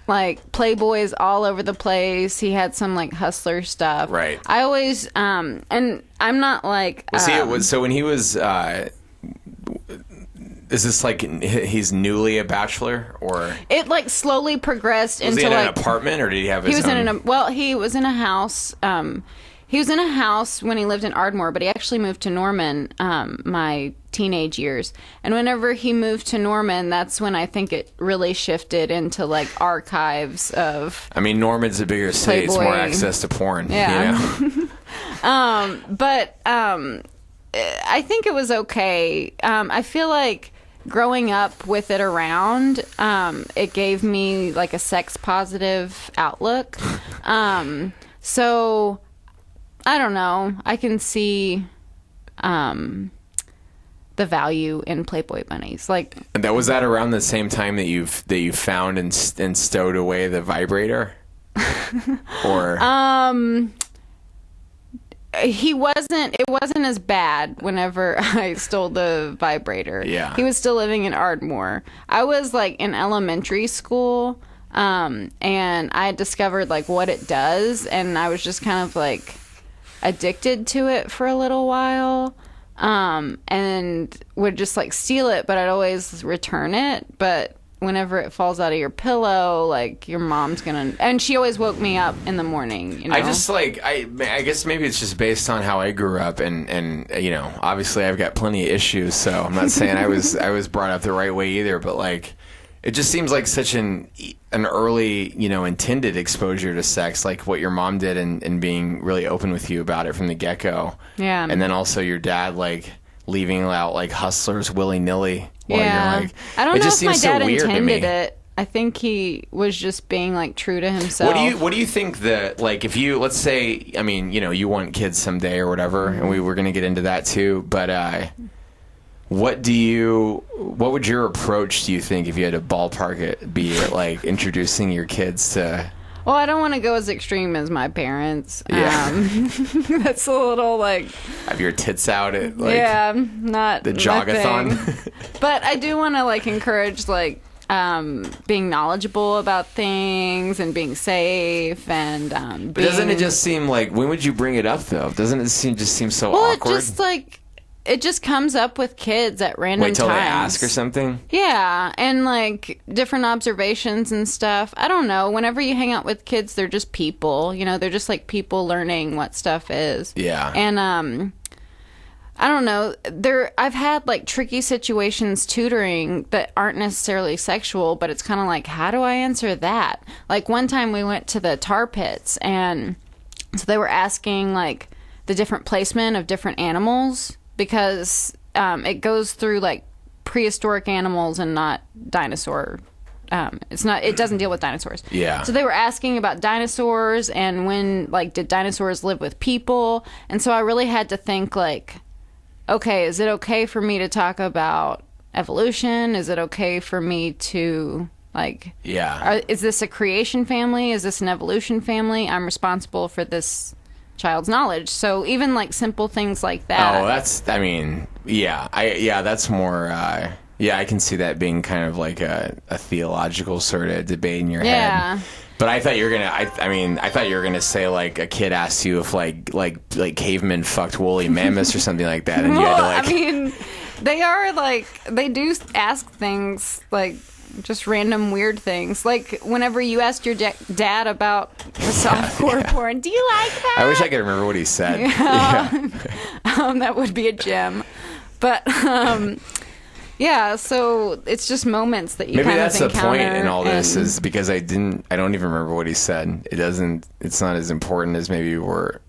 like Playboys all over the place. He had some like hustler stuff. Right. I always and I'm not like so when he was is this like he's newly a bachelor, or it like slowly progressed into was he in like an apartment, or did he have his own? He was in a house. He was in a house when he lived in Ardmore, but he actually moved to Norman my teenage years. And whenever he moved to Norman, that's when I think it really shifted into like archives of. I mean, Norman's a bigger city; it's more access to porn. Yeah. But I think it was okay. I feel like growing up with it around, it gave me like a sex positive outlook. So I don't know. I can see the value in Playboy bunnies. Like, and was that around the same time that you found and stowed away the vibrator, or it wasn't as bad whenever I stole the vibrator. Yeah. He was still living in Ardmore. I was like in elementary school, and I had discovered like what it does, and I was just kind of like addicted to it for a little while, and would just like steal it, but I'd always return it. But whenever it falls out of your pillow, like your mom's gonna, and she always woke me up in the morning, you know? I just like, I guess maybe it's just based on how I grew up, and you know, obviously I've got plenty of issues, so I'm not saying I was brought up the right way either, but like, it just seems like such an early, you know, intended exposure to sex, like what your mom did, and being really open with you about it from the get-go. Yeah. And then also your dad, like, leaving out like hustlers willy-nilly. Yeah, You're like, I don't it know just if my seems so dad weird to me. intended it. I think he was just being like true to himself. What do you think that, like, if you, let's say, I mean, you know, you want kids someday or whatever, and we were going to get into that too, but what would your approach, do you think, if you had to ballpark it, be it like introducing your kids to? Well, I don't want to go as extreme as my parents. Yeah. That's a little like... Have your tits out at, like, yeah, not the my jogathon? thing. But I do want to, like, encourage, like, being knowledgeable about things and being safe and But doesn't it just seem like, when would you bring it up, though? Doesn't it seem so awkward? Well, it just, like... It just comes up with kids at random Wait till times. they ask or something? Yeah, and like different observations and stuff. I don't know. Whenever you hang out with kids, they're just people. You know, they're just like people learning what stuff is. Yeah. And I don't know. I've had like tricky situations tutoring that aren't necessarily sexual, but it's kind of like, how do I answer that? Like one time we went to the tar pits, and so they were asking like the different placement of different animals, because it goes through like prehistoric animals and not dinosaur. It doesn't deal with dinosaurs. Yeah. So they were asking about dinosaurs and when, like, did dinosaurs live with people? And so I really had to think like, okay, is it okay for me to talk about evolution? Is it okay for me to like, is this a creation family? Is this an evolution family? I'm responsible for this child's knowledge. So even like simple things like that. Oh, that's more I can see that being kind of like a theological sort of debate in your head. But I thought you were gonna say like a kid asked you if like cavemen fucked woolly mammoths or something like that, and you had to like. I mean, they are like, they do ask things like just random weird things. Like whenever you asked your dad about the softcore porn, do you like that? I wish I could remember what he said. That would be a gem. But yeah, so it's just moments that you maybe kind that's of the point encounter, in all this, is because I don't even remember what he said. It's not as important as maybe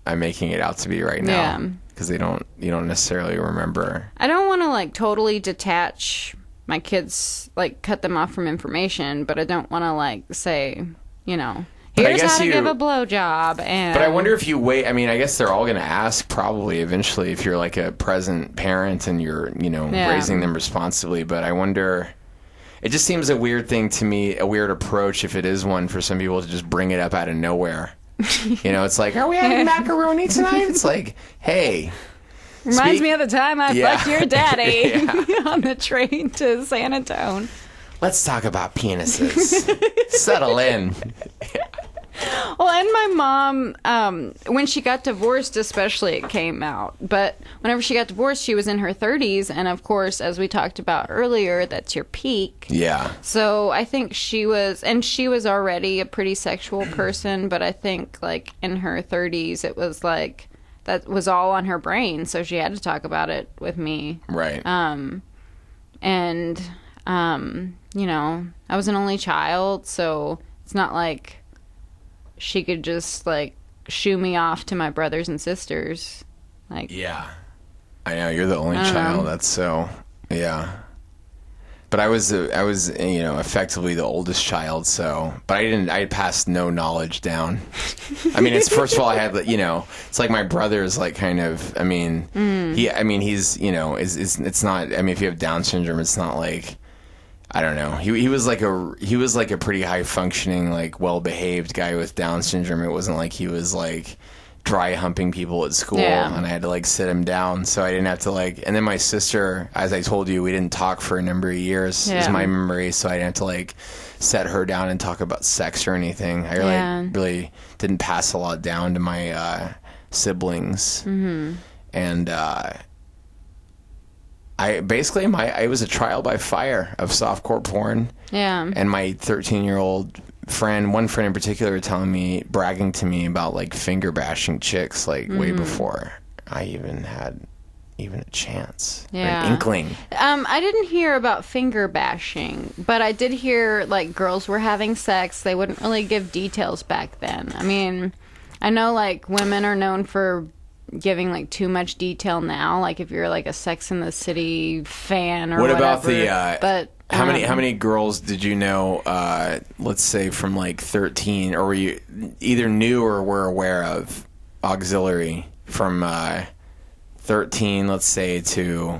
I'm making it out to be right now. Yeah. Because you don't necessarily remember. I don't want to like totally detach my kids, like cut them off from information, but I don't want to like say, you know, here's how to give a blowjob. And but I wonder if you wait. I mean, I guess they're all going to ask probably eventually if you're like a present parent and you're, you know, raising them responsibly. But I wonder. It just seems a weird thing to me, a weird approach, if it is one, for some people to just bring it up out of nowhere. You know, it's like, are we having macaroni tonight? It's like, hey. Reminds me of the time I fucked your daddy on the train to San Antonio. Let's talk about penises. Settle in. Well, and my mom, when she got divorced especially, it came out. But whenever she got divorced, she was in her 30s. And, of course, as we talked about earlier, that's your peak. Yeah. So I think she was already a pretty sexual person. But I think, like, in her 30s, it was like, that was all on her brain. So she had to talk about it with me. Right. And, you know, I was an only child. So it's not like she could just like shoo me off to my brothers and sisters. Like, yeah, I know you're the only child. That's so, yeah. But I was you know, effectively the oldest child. So, but I passed no knowledge down. I mean, it's, first of all, I had, you know, it's like my brother's like kind of, I mean, he's, you know, it's not, I mean, if you have Down syndrome, it's not like, I don't know. He was like a pretty high functioning, like well behaved guy with Down syndrome. It wasn't like he was like dry humping people at school, and I had to like sit him down so I didn't have to like. And then my sister, as I told you, we didn't talk for a number of years. Is my memory, so I didn't have to like set her down and talk about sex or anything. I really didn't pass a lot down to my siblings, and it was a trial by fire of softcore porn. Yeah. And my 13-year-old one friend in particular, bragging to me about like finger bashing chicks like way before I even had a chance. Yeah. An inkling. I didn't hear about finger bashing, but I did hear like girls were having sex. They wouldn't really give details back then. I mean, I know like women are known for giving like too much detail now, like if you're like a Sex and the City fan or whatever. What about but how many girls did you know, let's say from like 13, or were you either knew or were aware of auxiliary from 13, let's say, to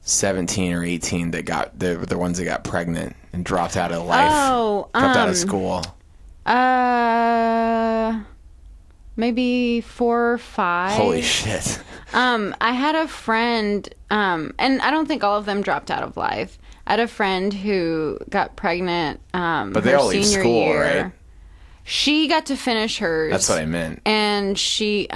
17 or 18 that got the ones that got pregnant and dropped out of life, dropped out of school? Maybe 4 or 5. Holy shit. I had a friend, and I don't think all of them dropped out of life. I had a friend who got pregnant but they all leave school, year. Right? She got to finish hers. That's what I meant. And she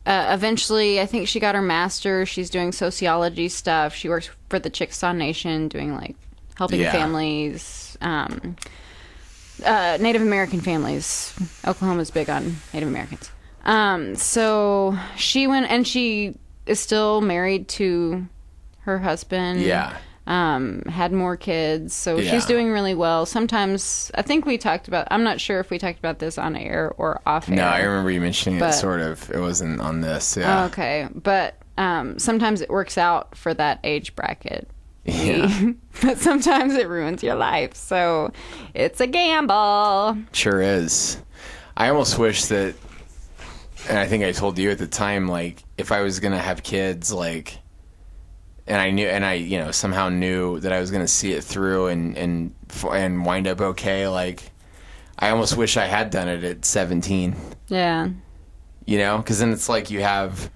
eventually, I think she got her master's. She's doing sociology stuff. She works for the Chickasaw Nation doing like helping families, Native American families. Oklahoma's big on Native Americans. So she went, and she is still married to her husband. Yeah. Had more kids, so she's doing really well. Sometimes, I think we talked about, I'm not sure if we talked about this on air or off air. No, I remember you mentioning it, sort of. It wasn't on this, yeah. Okay, but sometimes it works out for that age bracket. Yeah. But sometimes it ruins your life, so it's a gamble. Sure is. I almost wish that, and I think I told you at the time, like, if I was going to have kids, like, and I somehow knew that I was going to see it through and wind up okay, like, I almost wish I had done it at 17. Yeah. You know, because then it's like you have,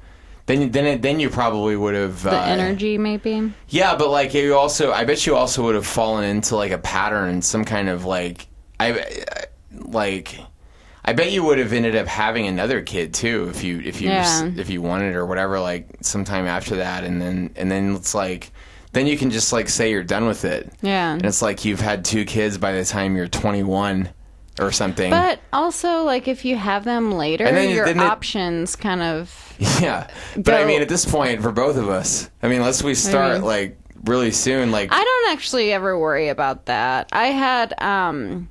then you probably would have the energy, maybe. Yeah, but like I bet you also would have fallen into like a pattern, some kind of like, I bet you would have ended up having another kid too if you wanted or whatever, like sometime after that, and then it's like, then you can just like say you're done with it. Yeah. And it's like you've had 2 kids by the time you're 21 or something. But also, like, if you have them later, your options kind of But I mean, at this point, for both of us, I mean, unless we start like really soon, like, I don't actually ever worry about that. I have an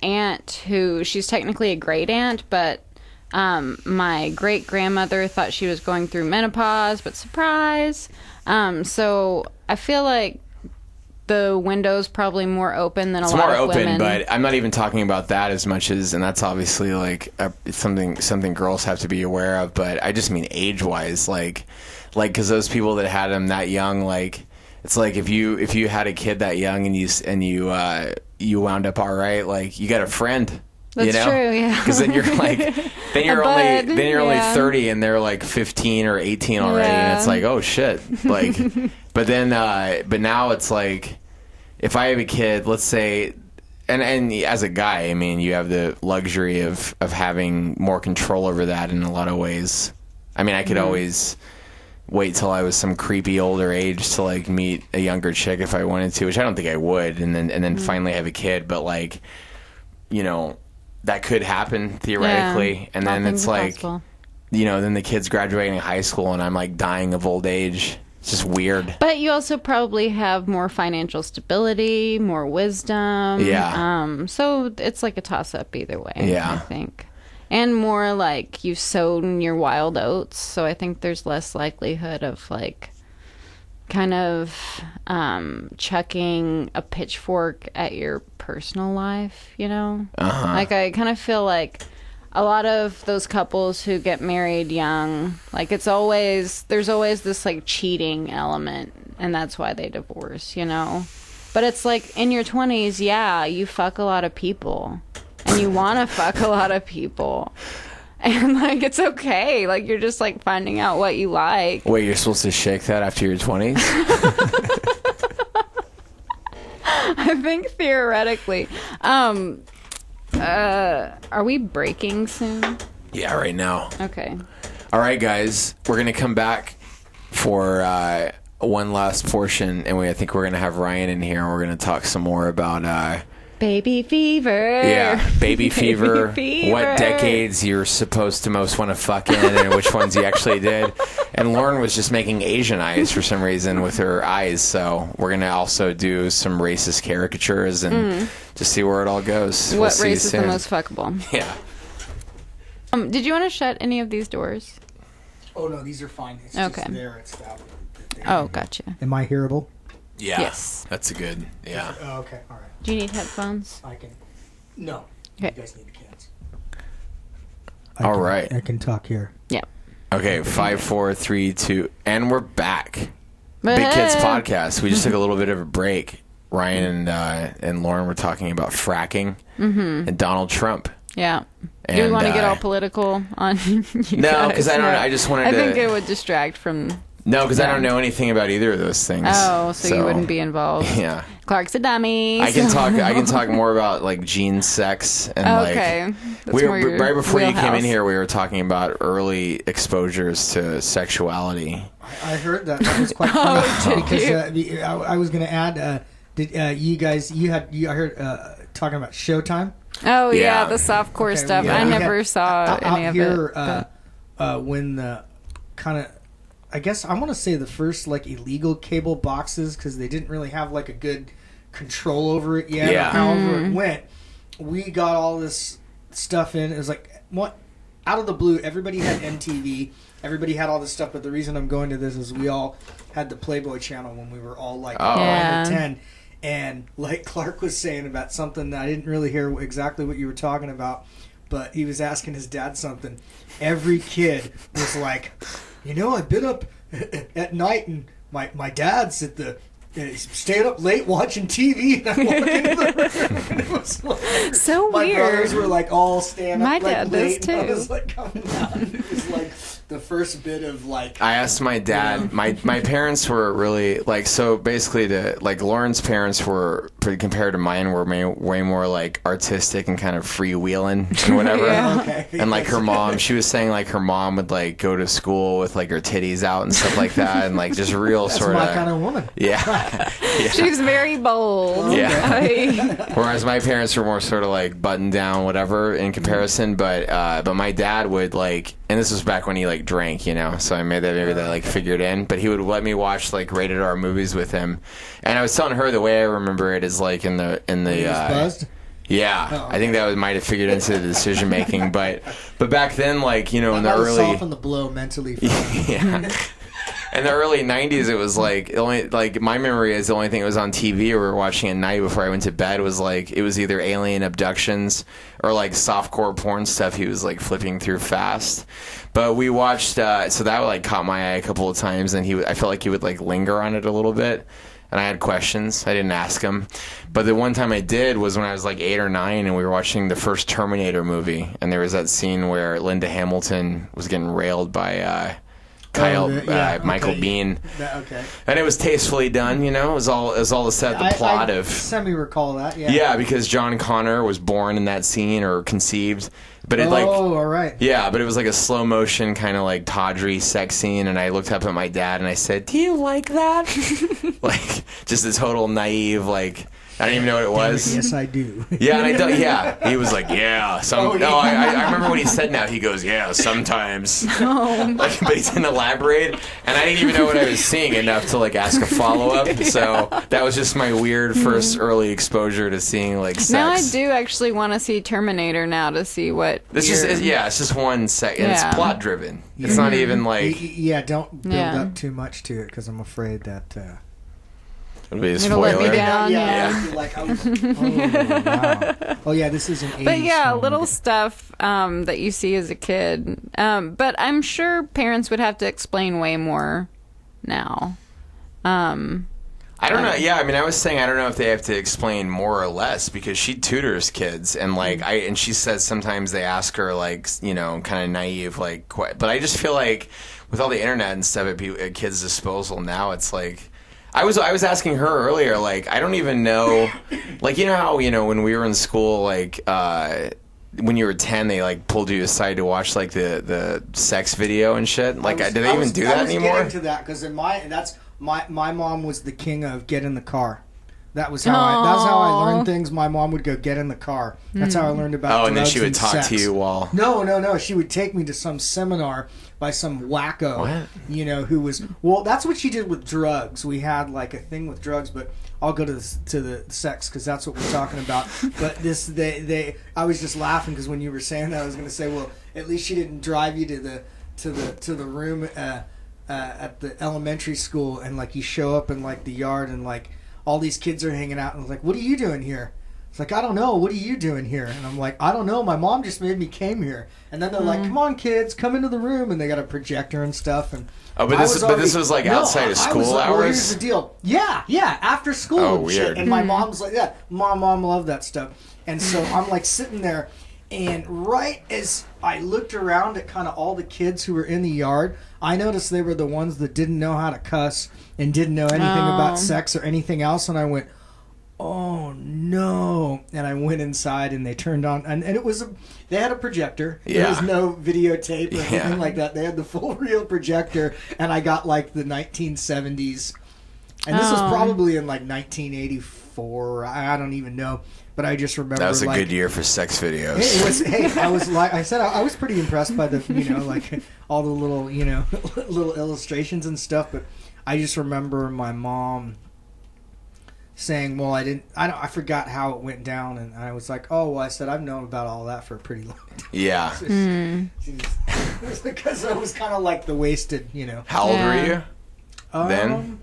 aunt who, she's technically a great aunt, but my great grandmother thought she was going through menopause, but surprise. So I feel like the window's probably more open than a lot of women. It's more open, but I'm not even talking about that as much as, and that's obviously like something girls have to be aware of. But I just mean age-wise, like because those people that had them that young, like, it's like if you had a kid that young and you wound up all right, like, you got a friend. That's true, yeah. Because then you're like, then you're only 30 and they're like 15 or 18 already, and it's like, oh shit, like. But now it's like, if I have a kid, let's say, and as a guy, I mean, you have the luxury of having more control over that in a lot of ways. I mean, I could always wait till I was some creepy older age to like meet a younger chick if I wanted to, which I don't think I would, and then finally have a kid. But like, you know, that could happen theoretically, and then it's like, possible. You know, then the kid's graduating high school and I'm like dying of old age. It's just weird. But you also probably have more financial stability, more wisdom. Yeah. So it's like a toss-up either way, I think. And more like you've sown your wild oats, so I think there's less likelihood of like kind of chucking a pitchfork at your personal life, you know? Uh-huh. Like, I kind of feel like a lot of those couples who get married young, like, there's always this like cheating element, and that's why they divorce, you know? But it's like in your 20s, you fuck a lot of people. And and you want to fuck a lot of people. And, like, it's okay. Like, you're just, like, finding out what you like. Wait, you're supposed to shake that after your 20s? I think theoretically. Are we breaking soon? Yeah, right now. Okay. All right, guys. We're going to come back for one last portion, and I think we're going to have Ryan in here, and we're going to talk some more about... Baby fever. Yeah, baby fever. fever. What decades you're supposed to most want to fuck in, and which ones you actually did. And Lauren was just making Asian eyes for some reason with her eyes, so we're going to also do some racist caricatures and just see where it all goes. What race is the most fuckable? Yeah. Did you want to shut any of these doors? Oh no, these are fine. It's Okay. just there. It's that. Oh, gotcha. Am I hearable? Yeah. Yes. That's a good, yeah. Oh, okay, all right. Do you need headphones? I can. No. Okay. You guys need the cans. All right. I can talk here. Yeah. Okay, 5, 4, 3, 2, and we're back. Big Kids Podcast. We just took a little bit of a break. Ryan and Lauren were talking about fracking and Donald Trump. Yeah. And, Do we want to get all political on you No, because I don't. I just wanted to. I think it would distract from. No, because I don't know anything about either of those things. Oh, so you wouldn't be involved. Yeah. Clark's a dummy. I can talk. I can talk more about like gene sex and okay. like. We were, right before you came in wheelhouse. here, we were talking about early exposures to sexuality. I heard that. That was quite funny because I was going to add. Did you guys? I heard talking about Showtime. Oh yeah, Yeah. the softcore Okay, stuff. yeah. I We never had- saw out any of here, it. when the kind of, I guess I want to say the first like illegal cable boxes, because they didn't really have like a good control over it yet. Yeah. Or however it went, we got all this stuff in. It was like what out of the blue. Everybody had MTV. Everybody had all this stuff. But the reason I'm going to this is we all had the Playboy channel when we were all like 9 Yeah. or 10. And like Clark was saying about something that I didn't really hear exactly what you were talking about, but he was asking his dad something. Every kid was like, I've been up at night and my dad's at the staying up late watching TV, and I walk into the room and it was like, So my weird. brothers were like all staying My up like dad late. does, And I too. was like coming out. And it was like the first bit of like. I asked my dad. My parents were really like so. Basically, Lauren's parents were compared to mine were way more like artistic and kind of freewheeling and whatever. Yeah. Okay. And like her mom, she was saying like her mom would like go to school with like her titties out and stuff like that, and like just real That's sort my kind of woman. yeah. She's very bold. Yeah. Whereas my parents were more sort of like buttoned down, whatever, in comparison. But my dad would like, and this was back when he like drank, so I maybe that like figured in. But he would let me watch like rated R movies with him, and I was telling her the way I remember it is like in the He was buzzed. yeah, Oh, I think that might have figured into the decision making. But back then, like in the That would early soften the blow mentally. For yeah. In the early 90s, it was like only like my memory is the only thing that was on TV or we were watching at night before I went to bed was like it was either alien abductions or like softcore porn stuff he was like flipping through fast. But we watched so that like caught my eye a couple of times, and I felt like he would like linger on it a little bit. And I had questions. I didn't ask him. But the one time I did was when I was like 8 or 9 and we were watching the first Terminator movie. And there was that scene where Linda Hamilton was getting railed by Michael okay. Biehn. Okay. And it was tastefully done, It was all to set the plot of... semi-recall that, yeah. Yeah, because John Connor was born in that scene or conceived. But it all right. Yeah, but it was like a slow motion kind of like tawdry sex scene, and I looked up at my dad and I said, "Do you like that?" Like just a total naive, like I don't even know what it was. Yes, I do. Yeah, and I don't. Yeah, he was like, "Yeah, I remember what he said. Now he goes, "Yeah, sometimes." Like, but he didn't elaborate, and I didn't even know what I was seeing enough to like ask a follow up. So that was just my weird first early exposure to seeing like sex. Now I do actually want to see Terminator now to see what. It's just 1 second. Yeah. It's plot driven. It's not even like Yeah, don't build Yeah. up too much to it because I'm afraid that. it'll be a It'll let me spoiler. down. I feel like I was. Oh, wow. Oh, yeah, this is an 80s But yeah, film. little stuff that you see as a kid. But I'm sure parents would have to explain way more now. I don't know. Yeah, I mean, I was saying I don't know if they have to explain more or less because she tutors kids, and like and she says sometimes they ask her like kind of naive but I just feel like with all the internet and stuff at kids' disposal now, it's like I was asking her earlier, like I don't even know, like how when we were in school, like when you were 10, they like pulled you aside to watch like the sex video and shit. Like, do they even do that anymore? I was getting to that because my mom was the king of get in the car. That's how I learned things. My mom would go get in the car. That's how I learned about drugs and then she would talk sex. to you while... No. She would take me to some seminar by some wacko, who was... Well, that's what she did with drugs. We had like a thing with drugs, but I'll go to the sex because that's what we're talking about. But I was just laughing because when you were saying that, I was going to say, well, at least she didn't drive you to the room at the elementary school and like you show up in like the yard and like all these kids are hanging out and it's like, what are you doing here? It's like, I don't know. What are you doing here? And I'm like, I don't know. My mom just made me came here. And then they're like, come on, kids, come into the room. And they got a projector and stuff. And this was like outside of school hours? Well, here's the deal. Yeah, after school and weird. shit. And my mom's like, yeah, mom loved that stuff. And so I'm like sitting there. And right as I looked around at kind of all the kids who were in the yard, I noticed they were the ones that didn't know how to cuss and didn't know anything about sex or anything else. And I went, oh no. And I went inside and they turned on and it was they had a projector. There was no videotape or anything like that. They had the full real projector and I got like the 1970s. And this was probably in like 1984. I don't even know. But I just remember that was a good year for sex videos. It was. I was like I said, I was pretty impressed by the like all the little little illustrations and stuff. But I just remember my mom saying, "Well, I forgot how it went down," and I was like, "Oh, well," I said, "I've known about all that for a pretty long time." Yeah. It was because I was kind of like the wasted, How old were you then?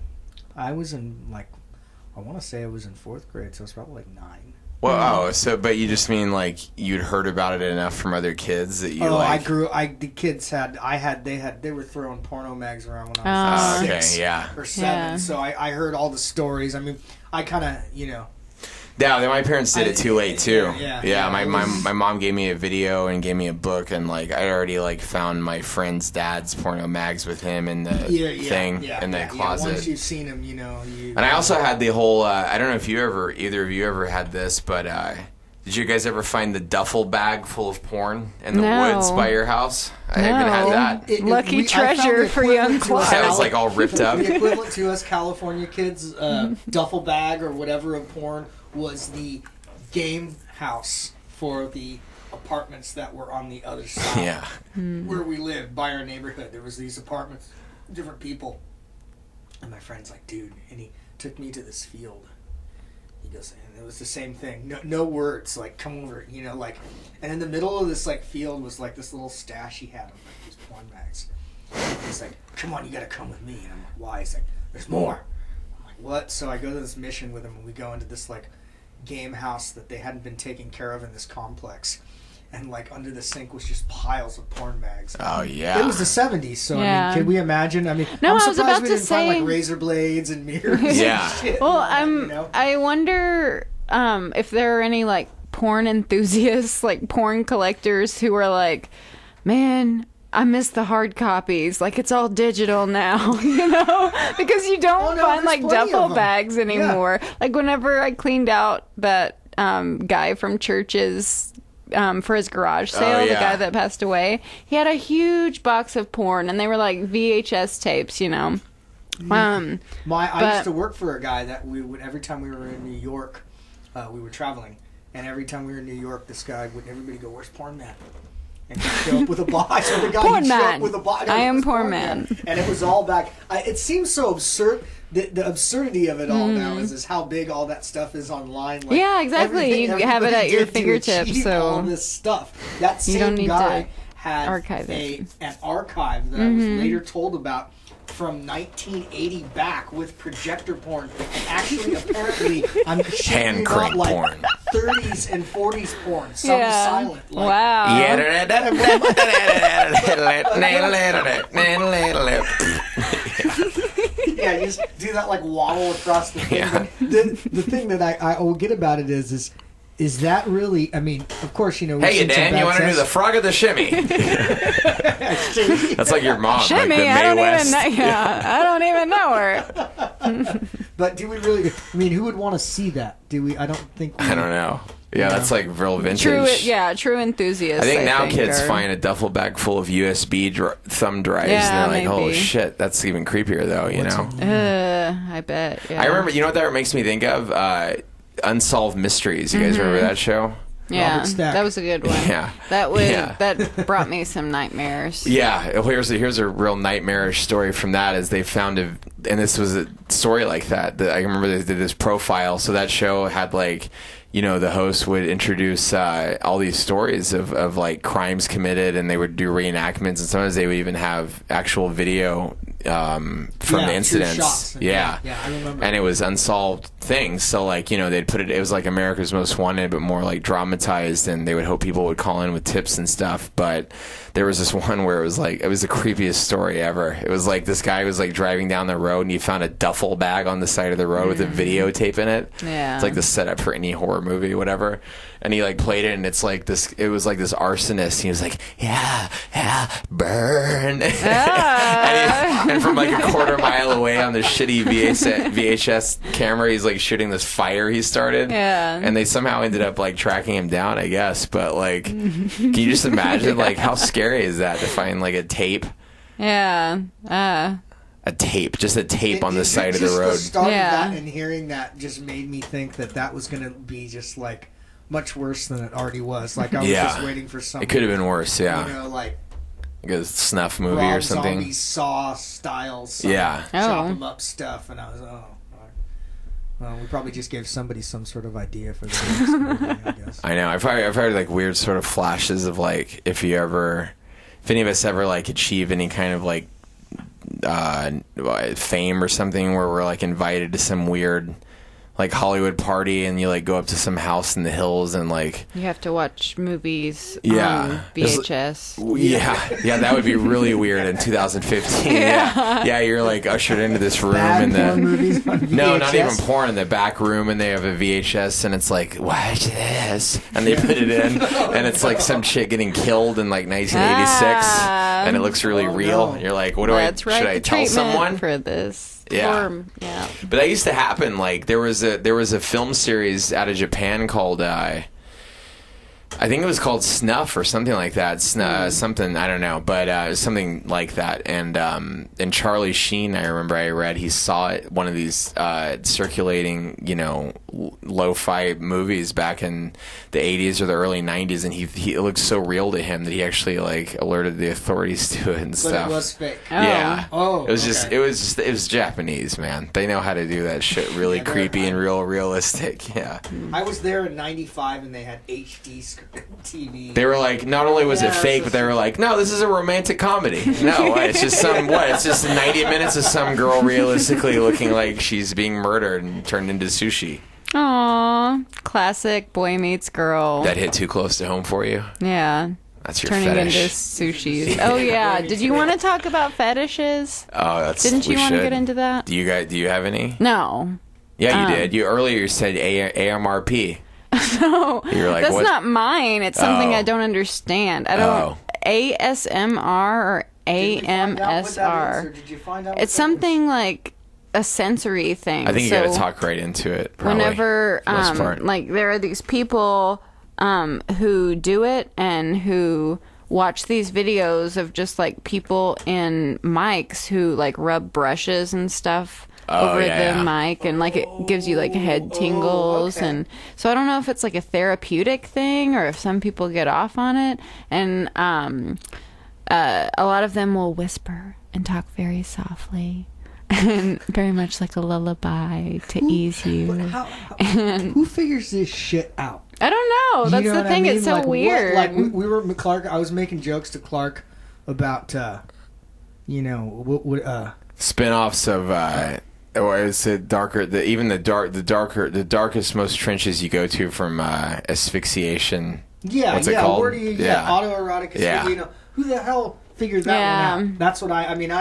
I was in I want to say I was in 4th grade, so I was probably like 9. Well, but you just mean like you'd heard about it enough from other kids that you the kids they were throwing porno mags around when I was 6 or 7. Yeah. So I heard all the stories. I mean, I kind of, Yeah, my parents did it too late too. Yeah. My mom gave me a video and gave me a book, and like I already like found my friend's dad's porno mags with him in the thing in the closet. Once you've seen him, And I also had the whole. I don't know if either of you ever had this, but did you guys ever find the duffel bag full of porn in the woods by your house? I haven't had that. Lucky treasure for young Clark. That was like all ripped up. The equivalent to us California kids, duffel bag or whatever of porn was the game house for the apartments that were on the other side where we lived by our neighborhood. There was these apartments, different people. And my friend's like, dude, and he took me to this field. He goes, and it was the same thing. No words, like, come over, and in the middle of this, like, field was, like, this little stash he had of, like, these porn bags. And he's like, come on, you gotta come with me. And I'm like, why? He's like, there's more. I'm like, what? So I go to this mission with him, and we go into this, like, game house that they hadn't been taken care of in this complex. And, like, under the sink was just piles of porn bags. Oh, yeah. It was the 70s, so, I mean, can we imagine? I mean, no, I'm I was surprised about we to didn't say... find, like, razor blades and mirrors and shit. Well, I wonder if there are any, like, porn enthusiasts, like, porn collectors who are like, man... I miss the hard copies. Like, it's all digital now, because you don't find, like, duffel bags anymore. Yeah. Like, whenever I cleaned out that guy from church's for his garage sale, the guy that passed away, he had a huge box of porn, and they were, like, VHS tapes, I used to work for a guy that we would, every time we were in New York, we were traveling, and every time we were in New York, this guy would, everybody go, where's Porn Man? And he'd show up with a box. So the guy porn would show man. up with a box. I am Porn Man. And it was all back. It seems so absurd. The absurdity of it all now is how big all that stuff is online. Like, yeah, exactly. You have it at your fingertips. So all this stuff. That same guy had an archive that I was later told about from 1980 back with projector porn, and actually apparently I'm hand crank like porn, 30s and 40s porn, some silent. Like, wow. Yeah, you just do that like waddle across the thing. Yeah. The thing that I will get about it is that really? I mean, of course, you know. Hey, Dan, you want to do the frog of the shimmy? That's like your mom. Shimmy, like the I don't Mae West. even know. Yeah, I don't even know her. But do we really? I mean, who would want to see that? Do we? I don't think. I don't know. Yeah, that's like real vintage. True enthusiasts. I think now think, kids are... find a duffel bag full of USB thumb drives, Yeah, and they're like, "Oh maybe. shit, that's even creepier, though." You know. I bet. Yeah. I remember. You know what that makes me think of? Unsolved Mysteries. You guys remember that show? Yeah, Robert Stack. that was a good one. Yeah. That brought me some nightmares. Yeah, here's a real nightmarish story from that. Is they found and this was a story like that. I remember they did this profile. So that show had like, you know, the host would introduce all these stories of like crimes committed, and they would do reenactments, and sometimes they would even have actual video from the incidents. Yeah, I remember. And it was unsolved things. So like, you know, they'd put it was like America's Most Wanted, but more like dramatized, and they would hope people would call in with tips and stuff. But there was this one where it was the creepiest story ever. It was like this guy was like driving down the road, and he found a duffel bag on the side of the road with a videotape in it. Yeah. It's like the setup for any horror movie, whatever. And he like played it, and it was like this arsonist. He was like, yeah, burn. And from like a quarter mile away on this shitty VHS camera, he's like shooting this fire he started. Yeah. And they somehow ended up like tracking him down, I guess. But like, can you just imagine like how scary is that to find like a tape? Yeah. A tape on the side of the road. The start of that and hearing that just made me think that was going to be just like much worse than it already was. Like I was just waiting for something. It could have been worse, yeah. You know, like a snuff movie Rob or something. Zombie Saw style, chop them up stuff, and I was well, we probably just gave somebody some sort of idea for the next movie, I guess. I know. I've heard like weird sort of flashes of like if any of us ever like achieve any kind of like fame or something where we're like invited to some weird like Hollywood party, and you like go up to some house in the hills, and like you have to watch movies on VHS. Yeah, that would be really weird in 2015. Yeah, you're like ushered into this room and movies on VHS? No, not even porn, in the back room, and they have a VHS, and it's like, watch this, and they put it in, and it's like some chick getting killed in like 1986, and it looks really real. And you're like, what do should I tell someone for this? Yeah. But that used to happen. Like there was a film series out of Japan called I think it was called Snuff or something like that. Something, I don't know, but it was something like that. And Charlie Sheen, I remember I read he saw it, one of these circulating, you know, lo-fi movies back in the 80s or the early 90s, and it looked so real to him that he actually like alerted the authorities to it and stuff. But it was fake. Yeah. Oh. It was Japanese, man. They know how to do that shit really creepy and realistic. Yeah. I was there in '95, and they had HD TV. They were like, not only was it fake, but they were like, no, this is a romantic comedy. No, it's just it's just 90 minutes of some girl realistically looking like she's being murdered and turned into sushi. Aww, classic boy meets girl. That hit too close to home for you? Yeah. That's your turning fetish. into sushi. Oh yeah. Did you want to talk about fetishes? Oh, Didn't you want to get into that? Do you have any? No. Yeah, you did. You earlier said AMRP. No, You're like, that's what? not mine. It's something I don't understand. I don't ASMR or AMSR. Did you find out? It's something like a sensory thing. I think you got to talk right into it. Probably, whenever like there are these people who do it and who watch these videos of just like people in mics who like rub brushes and stuff over the mic, and like it gives you like head tingles. And so I don't know if it's like a therapeutic thing or if some people get off on it, and a lot of them will whisper and talk very softly and very much like a lullaby to ease you. Who figures this shit out? I don't know. That's the thing. It's so weird. Like we were Clark. I was making jokes to Clark about spin-offs of or is it darker? The darkest, most trenches you go to from asphyxiation. Yeah, what's it called? Where do you autoerotic? Yeah. Who the hell figured that one out? That's what I mean.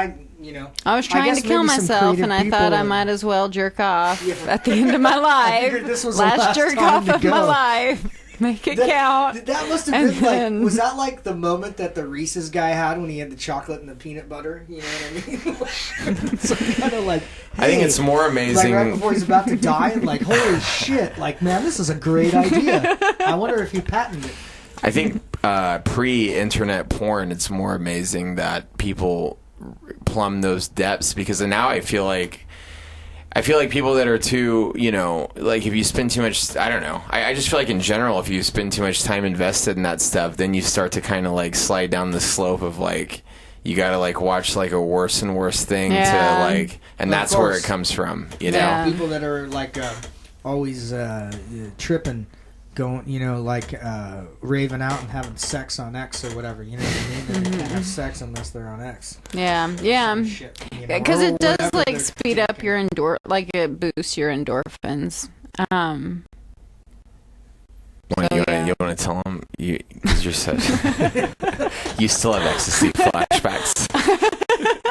I was trying to kill myself, and I thought I might as well jerk off at the end of my life. This was last jerk off of my life. Make it count. That must have been was that like the moment that the Reese's guy had when he had the chocolate and the peanut butter? You know what I mean? So kind of like, hey, I think it's more amazing. Like right before he's about to die, and like, holy shit, like, man, this is a great idea. I wonder if he patented it. I think pre-internet porn, it's more amazing that people plumb those depths, because now I feel like people that are too, like if you spend too much, I don't know. I just feel like in general, if you spend too much time invested in that stuff, then you start to kind of like slide down the slope of like, you got to like watch like a worse and worse thing to like, and well, that's where it comes from, you know? People that are like always tripping, going, like raving out and having sex on X or whatever, you know what I mean? They can't have sex unless they're on X. Yeah. Because it does like speed up your it boosts your endorphins. You want to tell them because you're such you still have ecstasy flashbacks.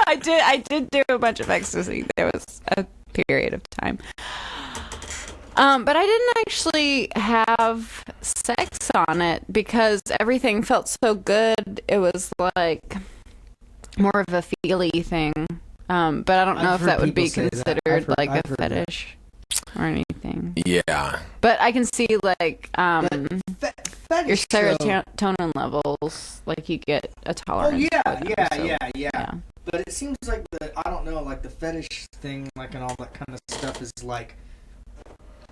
I did do a bunch of ecstasy. There was a period of time. But I didn't actually have sex on it because everything felt so good. It was like more of a feely thing. But I don't know if that would be considered like a fetish or anything. Yeah. But I can see like your serotonin levels, like you get a tolerance. Oh yeah. But it seems like the fetish thing, like, and all that kind of stuff is like.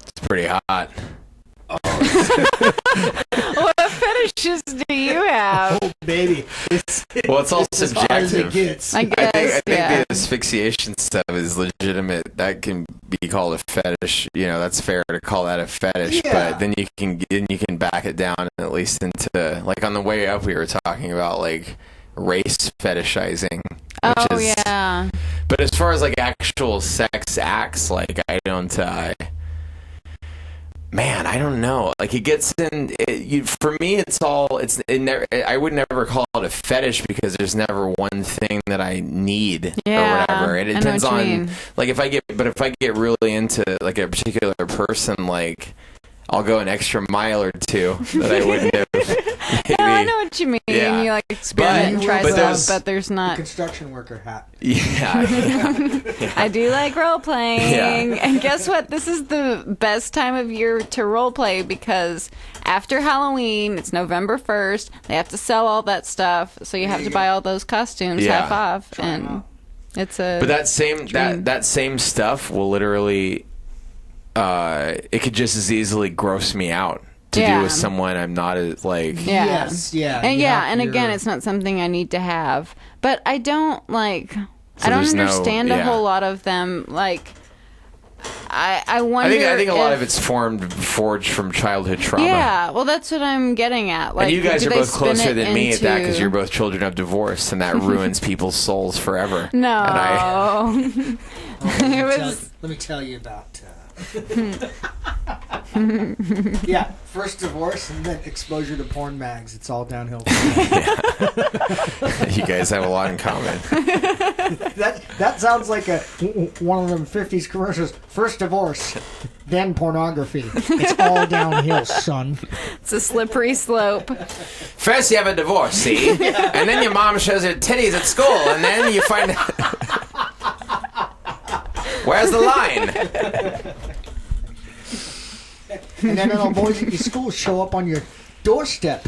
It's pretty hot. What fetishes do you have? Oh, baby. It's all subjective. I think the asphyxiation stuff is legitimate. That can be called a fetish. That's fair to call that a fetish. Yeah. But then you can back it down at least into, like, on the way up we were talking about, like, race fetishizing. Yeah. But as far as, like, actual sex acts, like, I don't... Man, I don't know. Like, it gets in. For me, I would never call it a fetish because there's never one thing that I need or whatever. It depends on, like, if I get really into like a particular person, like, I'll go an extra mile or two that I wouldn't have. Maybe. No, I know what you mean. Yeah. You like experiment and try stuff, but there's not. The construction worker hat. Yeah. I do like role playing, yeah. And guess what? This is the best time of year to role play because after Halloween, it's November 1st. They have to sell all that stuff, so you have to buy all those costumes half off, and it's a. But that same stuff will literally. It could just as easily gross me out to do with someone I'm not as like. Yes, and again, it's not something I need to have, but I don't like. So I don't understand a whole lot of them. Like, I wonder. I think a lot of it's forged from childhood trauma. Yeah, well, that's what I'm getting at. Like, and you guys are both closer than me at that because you're both children of divorce, and that ruins people's souls forever. No, let me tell you about. First divorce and then exposure to porn mags. It's all downhill. You guys have a lot in common. That sounds like one of them 50s commercials. First divorce, then pornography. It's all downhill, son. It's a slippery slope. First you have a divorce, see? And then your mom shows her titties at school, and then you find... Where's the line? And then little boys at your school show up on your doorstep.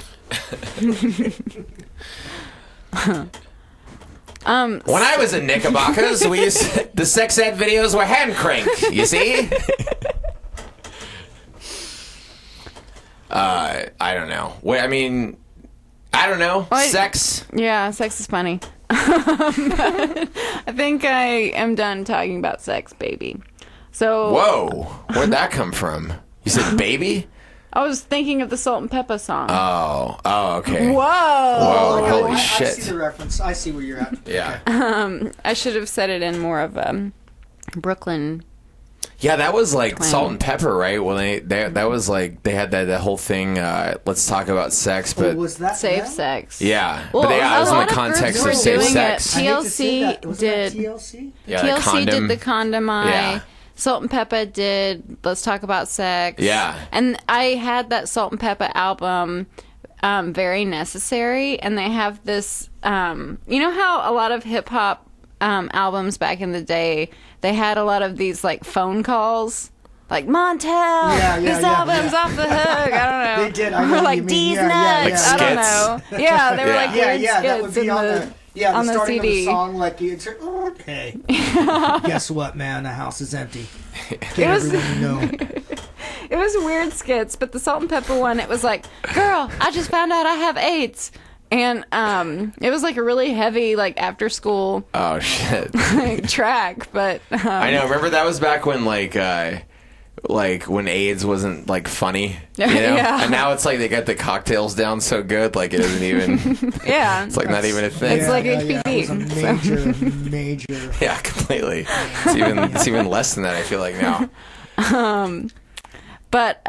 When I was in Knickerbockers, the sex ed videos were hand cranked, you see? I don't know. I don't know. Sex? Yeah, sex is funny. I think I am done talking about sex, baby. So. Whoa. Where'd that come from? You said baby? I was thinking of the Salt-n-Pepa song. Oh, okay. Whoa, holy shit. I see the reference. I see where you're at. Yeah. I should have said it in more of a Brooklyn Yeah, that was like Salt-n-Pepa, right? Well, that was like they had that whole thing. Let's talk about sex, but was that safe sex. Yeah, Well, but that was in the of context groups of were safe doing sex. it. TLC did. TLC? Yeah, TLC did the condom eye. Yeah. Salt-n-Pepa did Let's Talk About Sex. Yeah. And I had that Salt-n-Pepa album, Very Necessary, and they have this, you know how a lot of hip-hop albums back in the day, they had a lot of these like phone calls? Like, Montel, this album's off the hook. I don't know. They did. Or like D's Nuts. Like I don't know. Yeah, they were like weird that would skits be on the the starting CD. of the song, like it's hey, guess what, man? The house is empty. Get everyone to know. It was weird skits, but the Salt-n-Pepa one, it was like, girl, I just found out I have AIDS. And it was like a really heavy, like after school Oh shit! track. But I know. Remember that was back when like when AIDS wasn't like funny, you know? Yeah. And now it's like they got the cocktails down so good, like it isn't even. yeah, It's like not even a thing. It's like it was a HPV, major. Yeah, completely. It's even less than that. I feel like now. But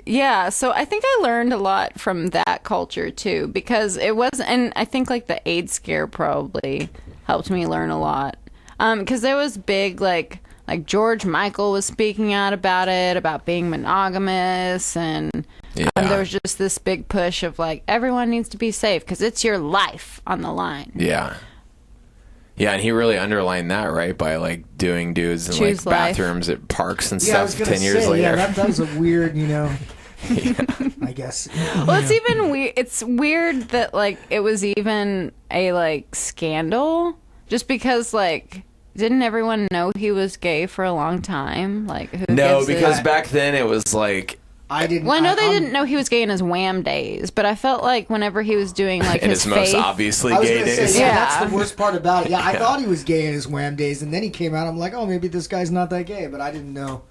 yeah, so I think I learned a lot from that culture too, because it was, and I think like the AIDS scare probably helped me learn a lot, because there was big like George Michael was speaking out about it, about being monogamous, and there was just this big push of like everyone needs to be safe because it's your life on the line. Yeah. Yeah, and he really underlined that, right, by like doing dudes in Choose like life. bathrooms at parks and Yeah, I was stuff gonna 10 years say, later. yeah, that was a weird, I guess. Well, it's even weird. It's weird that like it was even a like scandal, just because like didn't everyone know he was gay for a long time? Like who? No, gives because a- back then it was like I didn't. Well, I know they didn't know he was gay in his Wham days, but I felt like whenever he was doing like in his his most faith, obviously I was gay gonna days. say, yeah, Yeah. that's the worst part about it. Yeah, I thought he was gay in his Wham days, and then he came out. I'm like, oh, maybe this guy's not that gay, but I didn't know.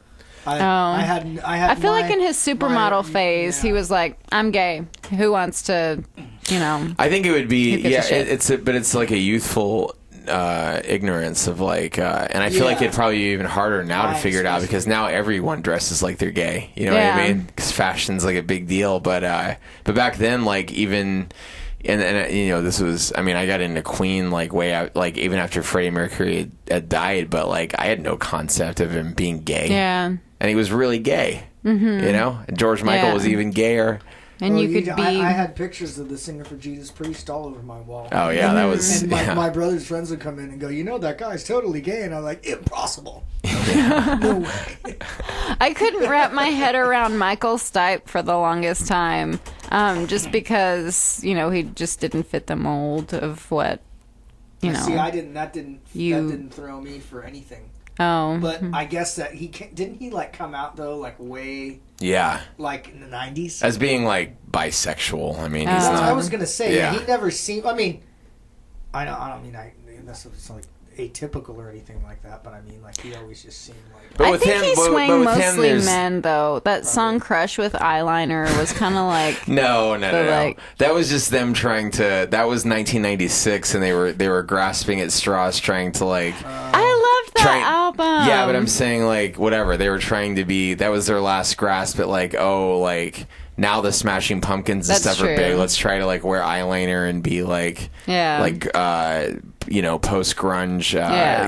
I had. I feel like in his supermodel phase, he was like, "I'm gay. Who wants to, you know?" I think it would be Who gives a shit? but it's like a youthful ignorance of like and I feel like it'd probably be even harder now to figure it out because now everyone dresses like they're gay, you know what I mean, because fashion's like a big deal, but back then like even and you know this was, I mean, I got into Queen like way out, like even after Freddie Mercury had died, but like I had no concept of him being gay, and he was really gay, you know, and George Michael was even gayer. And you could be. I had pictures of the singer for Judas Priest all over my wall. Oh yeah, that was. And my brother's friends would come in and go, you know, that guy's totally gay, and I'm like, impossible. No way. I couldn't wrap my head around Michael Stipe for the longest time, just because you know he just didn't fit the mold of what you know. See, that didn't throw me for anything. Oh, but I guess that didn't he like come out though like way. Yeah. Like in the 90s? As being like bisexual. I mean, he's That's not. what I was going to say. Yeah. He never seemed. I mean, I don't mean that's like atypical or anything like that, but I mean, like, he always just seemed like. I think he swung mostly men, though. That song "Crush" with eyeliner was kind of like. No. Like, that was just them trying to. That was 1996, and they were grasping at straws, trying to like. I loved that album. Yeah, but I'm saying like whatever they were trying to be. That was their last grasp at like like. Now the Smashing Pumpkins and stuff are big. Let's try to like wear eyeliner and be like, like you know, post grunge,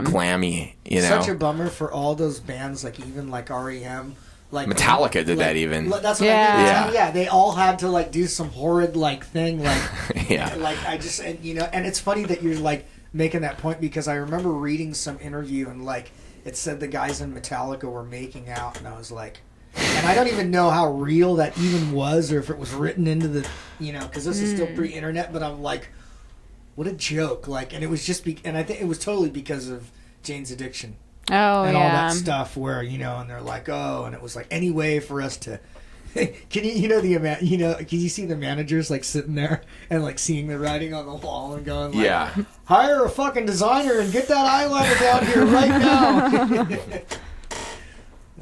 glammy. You know, such a bummer for all those bands, like even like R.E.M. Like Metallica did that even. That's what I mean. Yeah, they all had to like do some horrid like thing, like like I just and it's funny that you're like making that point because I remember reading some interview and like it said the guys in Metallica were making out, and I was like. And I don't even know how real that even was, or if it was written into the, because this is still pre-internet. But I'm like, what a joke! Like, and it was just, and I think it was totally because of Jane's Addiction, and all that stuff. Where and they're like, oh, and it was like any way for us to. Can you see the managers like sitting there and like seeing the writing on the wall and going like, hire a fucking designer and get that eyeliner down here right now.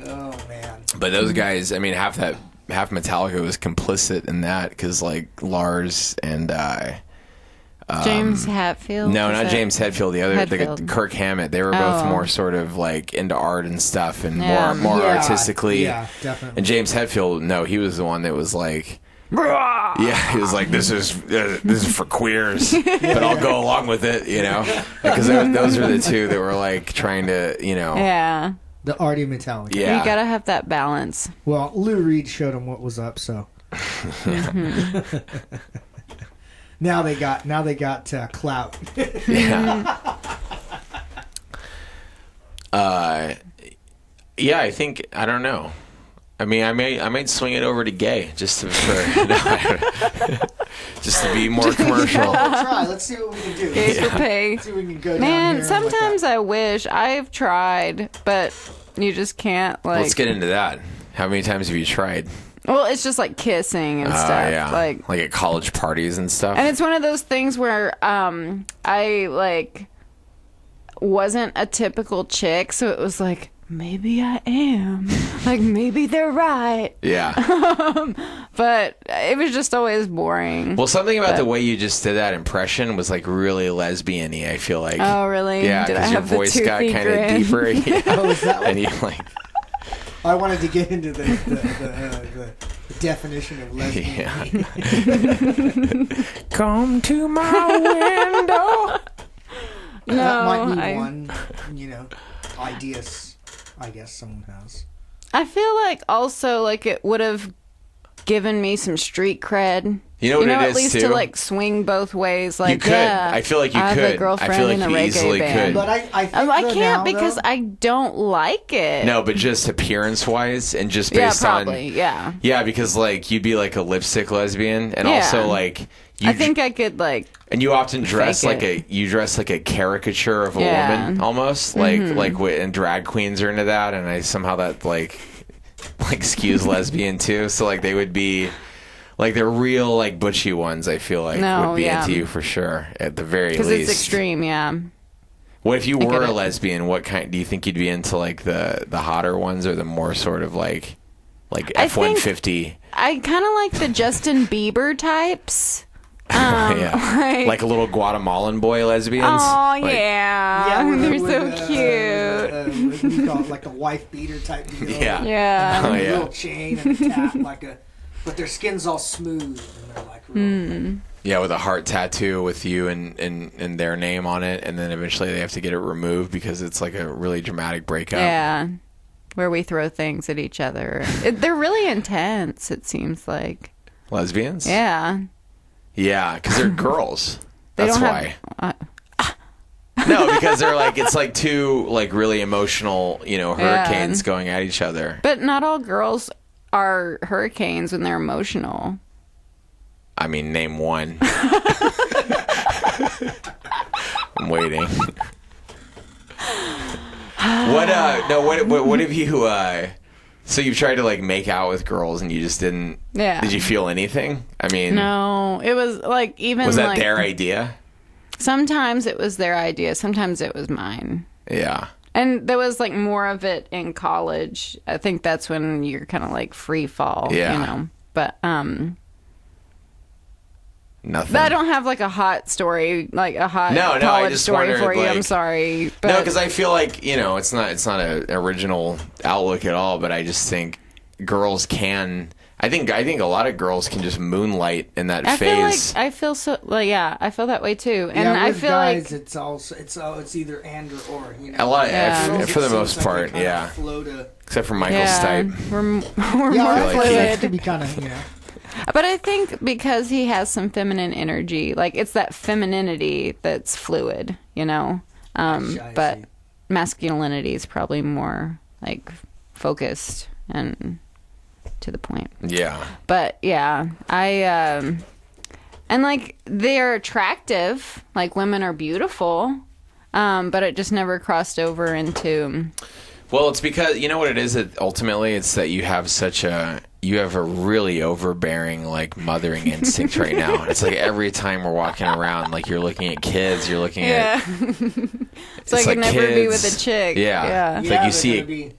Oh man! But those guys, I mean, half Metallica was complicit in that because like Lars and James Hetfield? No, Is not that- James Hetfield. The other, Hetfield. Kirk Hammett. They were both more sort of like into art and stuff, and more Yeah. artistically. Yeah, definitely. And James Hetfield, no, he was the one that was like, yeah, he was like, this is for queers, but I'll go along with it, you know, because those are the two that were like trying to, you know, Yeah. The arty Metallica. yeah. You gotta have that balance. Well, Lou Reed showed him what was up, so. Now they got clout. Yeah. Yeah, I think, I don't know. I mean, I might swing it over to gay just to be more commercial. Let's try. Let's see what we can do. Gay for pay. Let's see if we can go down Man, here sometimes like I wish. I've tried, but you just can't, like... Let's get into that. How many times have you tried? Well, it's just like kissing and stuff. Yeah. Like at college parties and stuff. And it's one of those things where I like wasn't a typical chick, so it was like, maybe I am. Like, maybe they're right. Yeah. But it was just always boring. Well, something about the way you just did that impression was like really lesbian-y, I feel like. Oh, really? Yeah, Did I because your have the voice got toothy kind of grin? deeper. Yeah. Oh, is that And you like... I wanted to get into the definition of lesbian. Yeah. Come to my window. That might No, be one, idea I guess someone has. I feel like also like it would have given me some street cred. You know what it at is, least too? to like swing both ways. Like, You could. yeah, I feel like you I have could. a girlfriend I feel like in a you reggae easily band. could. But I think I though can't now, because though, I don't like it. No, but just appearance-wise and just Yeah, based probably. on... Yeah. Yeah, because like you'd be like a lipstick lesbian, and Yeah. also like... I think I could like. And you often dress Fake like it. like a caricature of a Yeah. woman, almost and drag queens are into that, and I somehow that like skews lesbian too. So like they would be like the real like butchy ones. I feel like would be into you for sure at the very least. Because it's extreme, yeah. What if you get were a it. lesbian? What kind do you think you'd be into? Like the hotter ones, or the more sort of like I F-150? I kind of like the Justin Bieber types. Yeah, like a little Guatemalan boy lesbians. Oh Like, yeah, with they're with, so cute. What do you call it? Like a wife beater type deal. Yeah. Yeah. Oh, A yeah. little chain and a tap, but their skin's all smooth and they're like real. Yeah, with a heart tattoo with you and their name on it, and then eventually they have to get it removed because it's like a really dramatic breakup. Yeah, where we throw things at each other. They're really intense. It seems like. Lesbians? Yeah. Yeah, because they're girls. They That's don't why. have. No, because they're like, it's like two like really emotional, hurricanes going at each other. But not all girls are hurricanes when they're emotional. I mean, name one. I'm waiting. What have you so you've tried to like make out with girls and you just didn't? Yeah. Did you feel anything? I mean, No, it was like even was that like their idea? sometimes it was their idea, sometimes it was mine. Yeah. And there was like more of it in college. I think that's when you're kind of like free fall, Yeah. But Nothing. I don't have like a hot story, like a hot No, I college just story wondered, for you. I'm like- sorry, but No, because I feel like it's not an original outlook at all. But I just think girls can. I think a lot of girls can just moonlight in that phase. I feel so like I feel that way too, and Yeah, I with feel guys, like it's either and or. A lot, Yeah. Girls, for it the seems most like part, they kinda yeah. flow to- Except for Michael yeah, Stipe. we're Yeah, more I feel like that fluid. could be kind of But I think because he has some feminine energy, like it's that femininity that's fluid, I but see. masculinity is probably more like focused and to the point. Yeah. But yeah, and like they're attractive, like women are beautiful, but it just never crossed over into. Well, it's because you know what it is. That ultimately, it's that you have a really overbearing like mothering instinct right now. It's like every time we're walking around, like you're looking at kids, you're looking at. So I could never be with a chick. Yeah. Yeah. It's like you see they're it.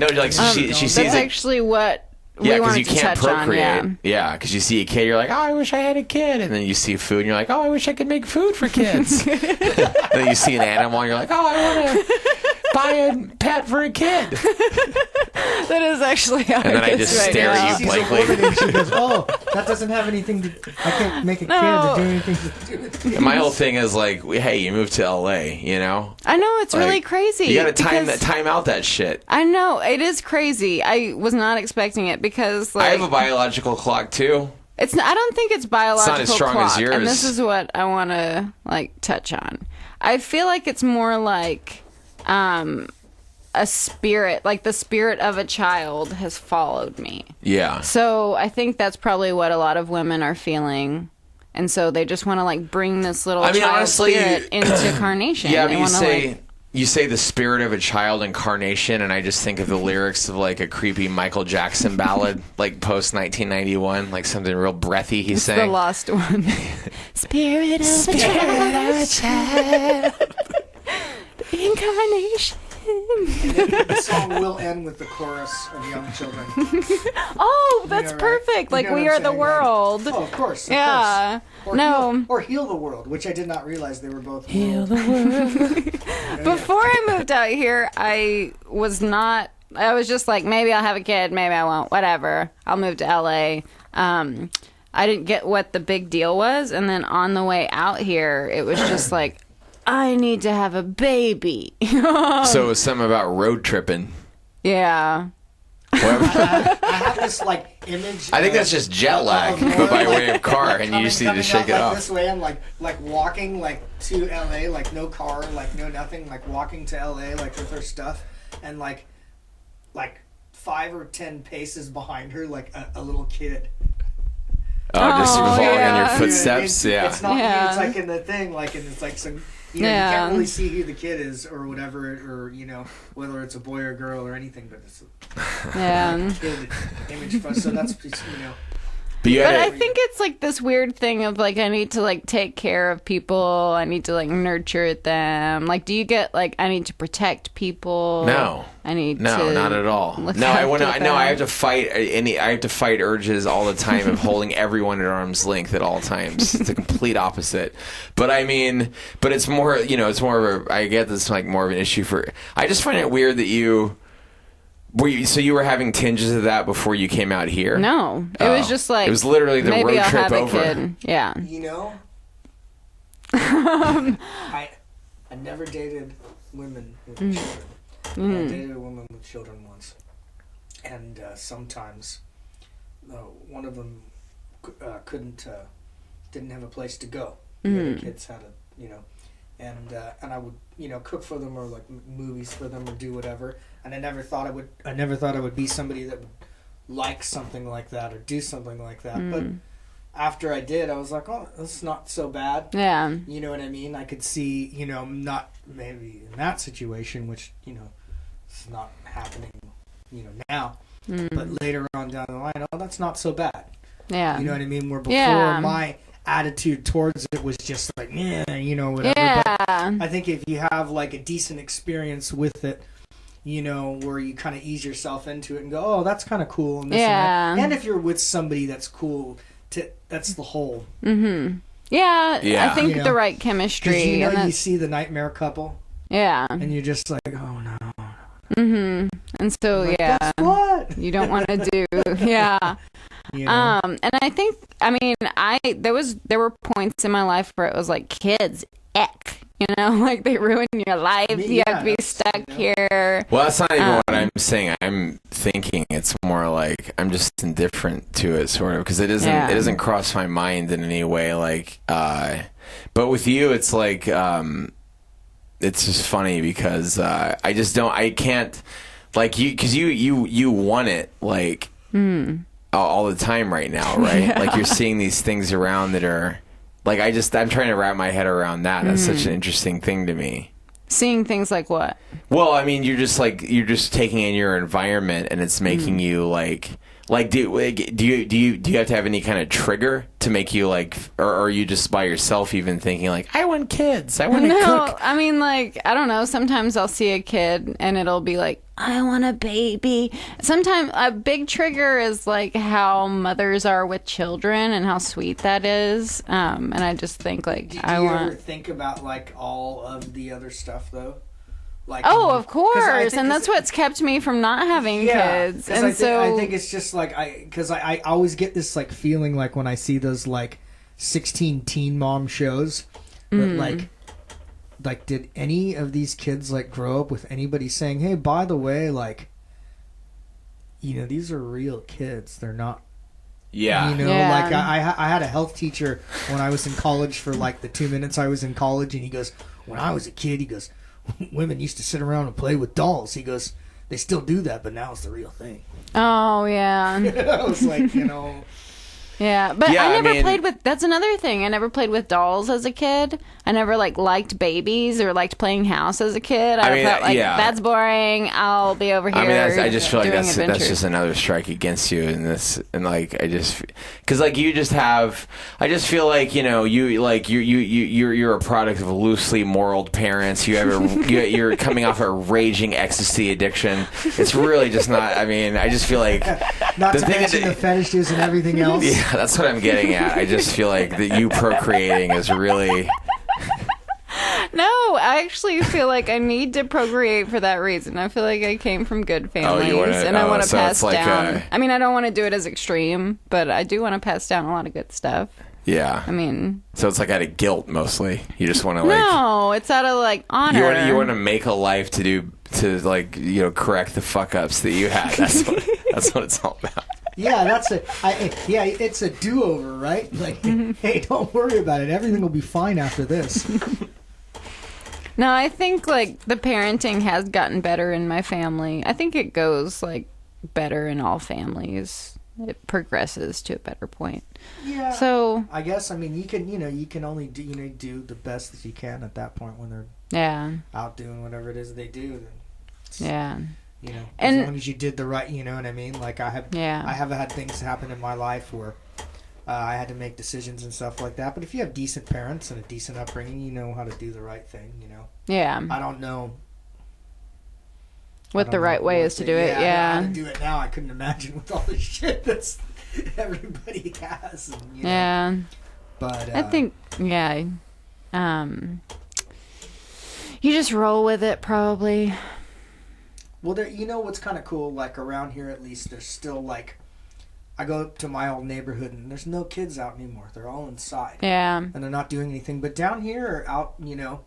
gonna No, like she That's sees it. actually what Yeah, we because wanted you to can't touch on. procreate. Yeah, because you see a kid, you're like, oh, I wish I had a kid. And then you see food, and you're like, oh, I wish I could make food for kids. Then you see an animal, and you're like, oh, I want to buy a pet for a kid. That is actually how And then I just stare at you blankly. And she goes, oh, that doesn't have anything to... I can't make a kid or do anything to do with it. And my whole thing is like, hey, you moved to LA, you know? I know, it's Like, really crazy. You got to because- time out that shit. I know, it is crazy. I was not expecting it because, like... I have a biological clock, too. I don't think it's biological It's not as strong clock, as yours. and this is what I want to, like, touch on. I feel like it's more like... a spirit, like the spirit of a child has followed me. Yeah. So I think that's probably what a lot of women are feeling. And so they just want to like bring this little child honestly, spirit into carnation. Yeah, They but wanna, you say the spirit of a child incarnation, and I just think of the lyrics of like a creepy Michael Jackson ballad, like post 1991, like something real breathy he sang. the lost one. Spirit of a child. The incarnation. The song will end with the chorus of young children. Oh, that's know, right? perfect. You Like, know we what are I'm the saying, world. Oh, of course. Of Yeah. course. No. Or heal the world, which I did not realize they were both Heal the world. Before I moved out here, I was just like, maybe I'll have a kid, maybe I won't, whatever. I'll move to LA. I didn't get what the big deal was. And then on the way out here, it was just like, I need to have a baby. So it was something about road tripping. Yeah. I have this like image. I think that's just jet lag, of but by Laura, way of car, and you just need to coming shake out it like off. This way, I'm like walking like to LA, like no car, like no nothing, like walking to LA, like with her stuff, and like 5 or 10 paces behind her, like a little kid. Oh, just Oh, following in yeah. your footsteps. You know, Yeah. it's not. Yeah. It's like in the thing, like, and it's like some. You know, you Yeah. can't really see who the kid is or whatever, or whether it's a boy or girl or anything, but it's Yeah. a kid image. So that's just, But you But had I a, think it's like this weird thing of like I need to like take care of people. I need to like nurture them. Like, do you get like I need to protect people? No. I need No, to not at all. look No, I want to. after No, I them. have to fight I have to fight urges all the time of holding everyone at arm's length at all times. It's the complete opposite. But I mean, but it's more. It's more of a. I get this like more of an issue for. I just find it weird that you. So you were having tinges of that before you came out here? No, it was just like it was literally the maybe road I'll trip have over. a kid. Yeah. I never dated women with children. I dated a woman with children once, and sometimes one of them didn't have a place to go. The other kids had and I would cook for them or like movies for them or do whatever. And I never thought I would be somebody that would like something like that or do something like that. But after I did, I was like, oh, that's not so bad. Yeah. You know what I mean? I could see, not maybe in that situation, which, it's not happening, now. But later on down the line, oh, that's not so bad. Yeah. You know what I mean? Where before my attitude towards it was just like, whatever. Yeah. But I think if you have like a decent experience with it, where you kind of ease yourself into it and go, oh, that's kind of cool. And this Yeah. and that. And if you're with somebody that's cool, that's the whole. Yeah. Yeah. I think You the know, right Because chemistry. and you that's, see the nightmare couple, yeah. and you're just like, oh no. And so Like, yeah, guess what? you don't want to do. Yeah. And I think there were points in my life where it was like kids, like they ruin your life. You have to be stuck here. Well, that's not even what I'm saying. I'm thinking it's more like I'm just indifferent to it, sort of, because it doesn't cross my mind in any way. Like, but with you, it's like it's just funny because I can't like you because you want it like all the time right now, right? Yeah. Like you're seeing these things around that are. Like, I'm trying to wrap my head around that. That's such an interesting thing to me. Seeing things like what? Well, I mean, you're just taking in your environment and it's making you like Like, do you have to have any kind of trigger to make you like, or are you just by yourself even thinking like, I want kids, I want to cook? I mean, like, I don't know. Sometimes I'll see a kid and it'll be like, I want a baby. Sometimes a big trigger is like how mothers are with children and how sweet that is. And I just think like, Do you ever think about like all of the other stuff though? Like, of course, and that's what's kept me from not having kids. And I think it's just like because I always get this like feeling like when I see those like 16 teen mom shows, but like did any of these kids like grow up with anybody saying, hey, by the way, like, you know, these are real kids, they're not. Yeah. You know, like I had a health teacher when I was in college for like the 2 minutes I was in college, and he goes, when I was a kid, he goes, women used to sit around and play with dolls. He goes, they still do that, but now it's the real thing. Oh, yeah. I was like, you know. Yeah, but I never played with... That's another thing. I never played with dolls as a kid. I never, like, liked babies or liked playing house as a kid. I felt like, that's boring. I'll be over here. I mean, I just feel like that's just another strike against you in this. And, like, I just... Because, like, you just have... I just feel like, you know, you're a product of loosely moraled parents. You're coming off a raging ecstasy addiction. It's really just not... I mean, I just feel like... Not to mention the fetishes and everything else. Yeah. That's what I'm getting at. I just feel like that you procreating is really... No, I actually feel like I need to procreate for that reason. I feel like I came from good families, and I want to pass down. I mean, I don't want to do it as extreme, but I do want to pass down a lot of good stuff. Yeah. I mean... So it's like out of guilt, mostly. You just want to, like... No, it's out of, like, honor. You want to make a life to like, you know, correct the fuck-ups that you had. That's what it's all about. Yeah, it's a do-over, right? Like, hey, don't worry about it. Everything will be fine after this. No, I think, like, the parenting has gotten better in my family. I think it goes, like, better in all families. It progresses to a better point. Yeah. So I guess, I mean, you can only do the best that you can at that point when they're out doing whatever it is they do. Then you know, as long as you did the right, you know what I mean? Like I have had things happen in my life where I had to make decisions and stuff like that. But if you have decent parents and a decent upbringing, you know how to do the right thing, you know? Yeah. I don't know what the right way is to do it. Yeah. How to do it now, I couldn't imagine with all the shit that's everybody has. And, you know, but I think, you just roll with it probably. Well, you know what's kind of cool? Like around here, at least, there's still like, I go up to my old neighborhood and there's no kids out anymore. They're all inside. Yeah. And they're not doing anything. But down here, or out, you know,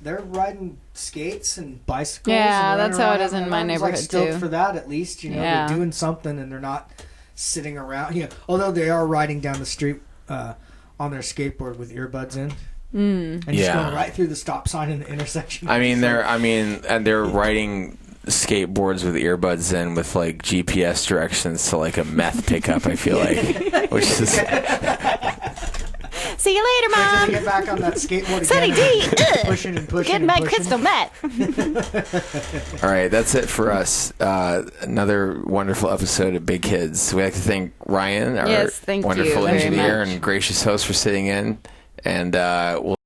they're riding skates and bicycles. Yeah, and that's how it is in my neighborhood like, too. For that, at least, you know, they're doing something and they're not sitting around. You know, although they are riding down the street on their skateboard with earbuds in. And just going right through the stop sign in the intersection. I mean, they're riding skateboards with earbuds in with like GPS directions to like a meth pickup. I feel like, which is. See you later, Mom. Get back on that skateboard Sunny again. D. Pushing and pushing. Getting my crystal meth. All right, that's it for us. Another wonderful episode of Big Kids. We'd like to thank Ryan, our wonderful engineer and gracious host, for sitting in. And we'll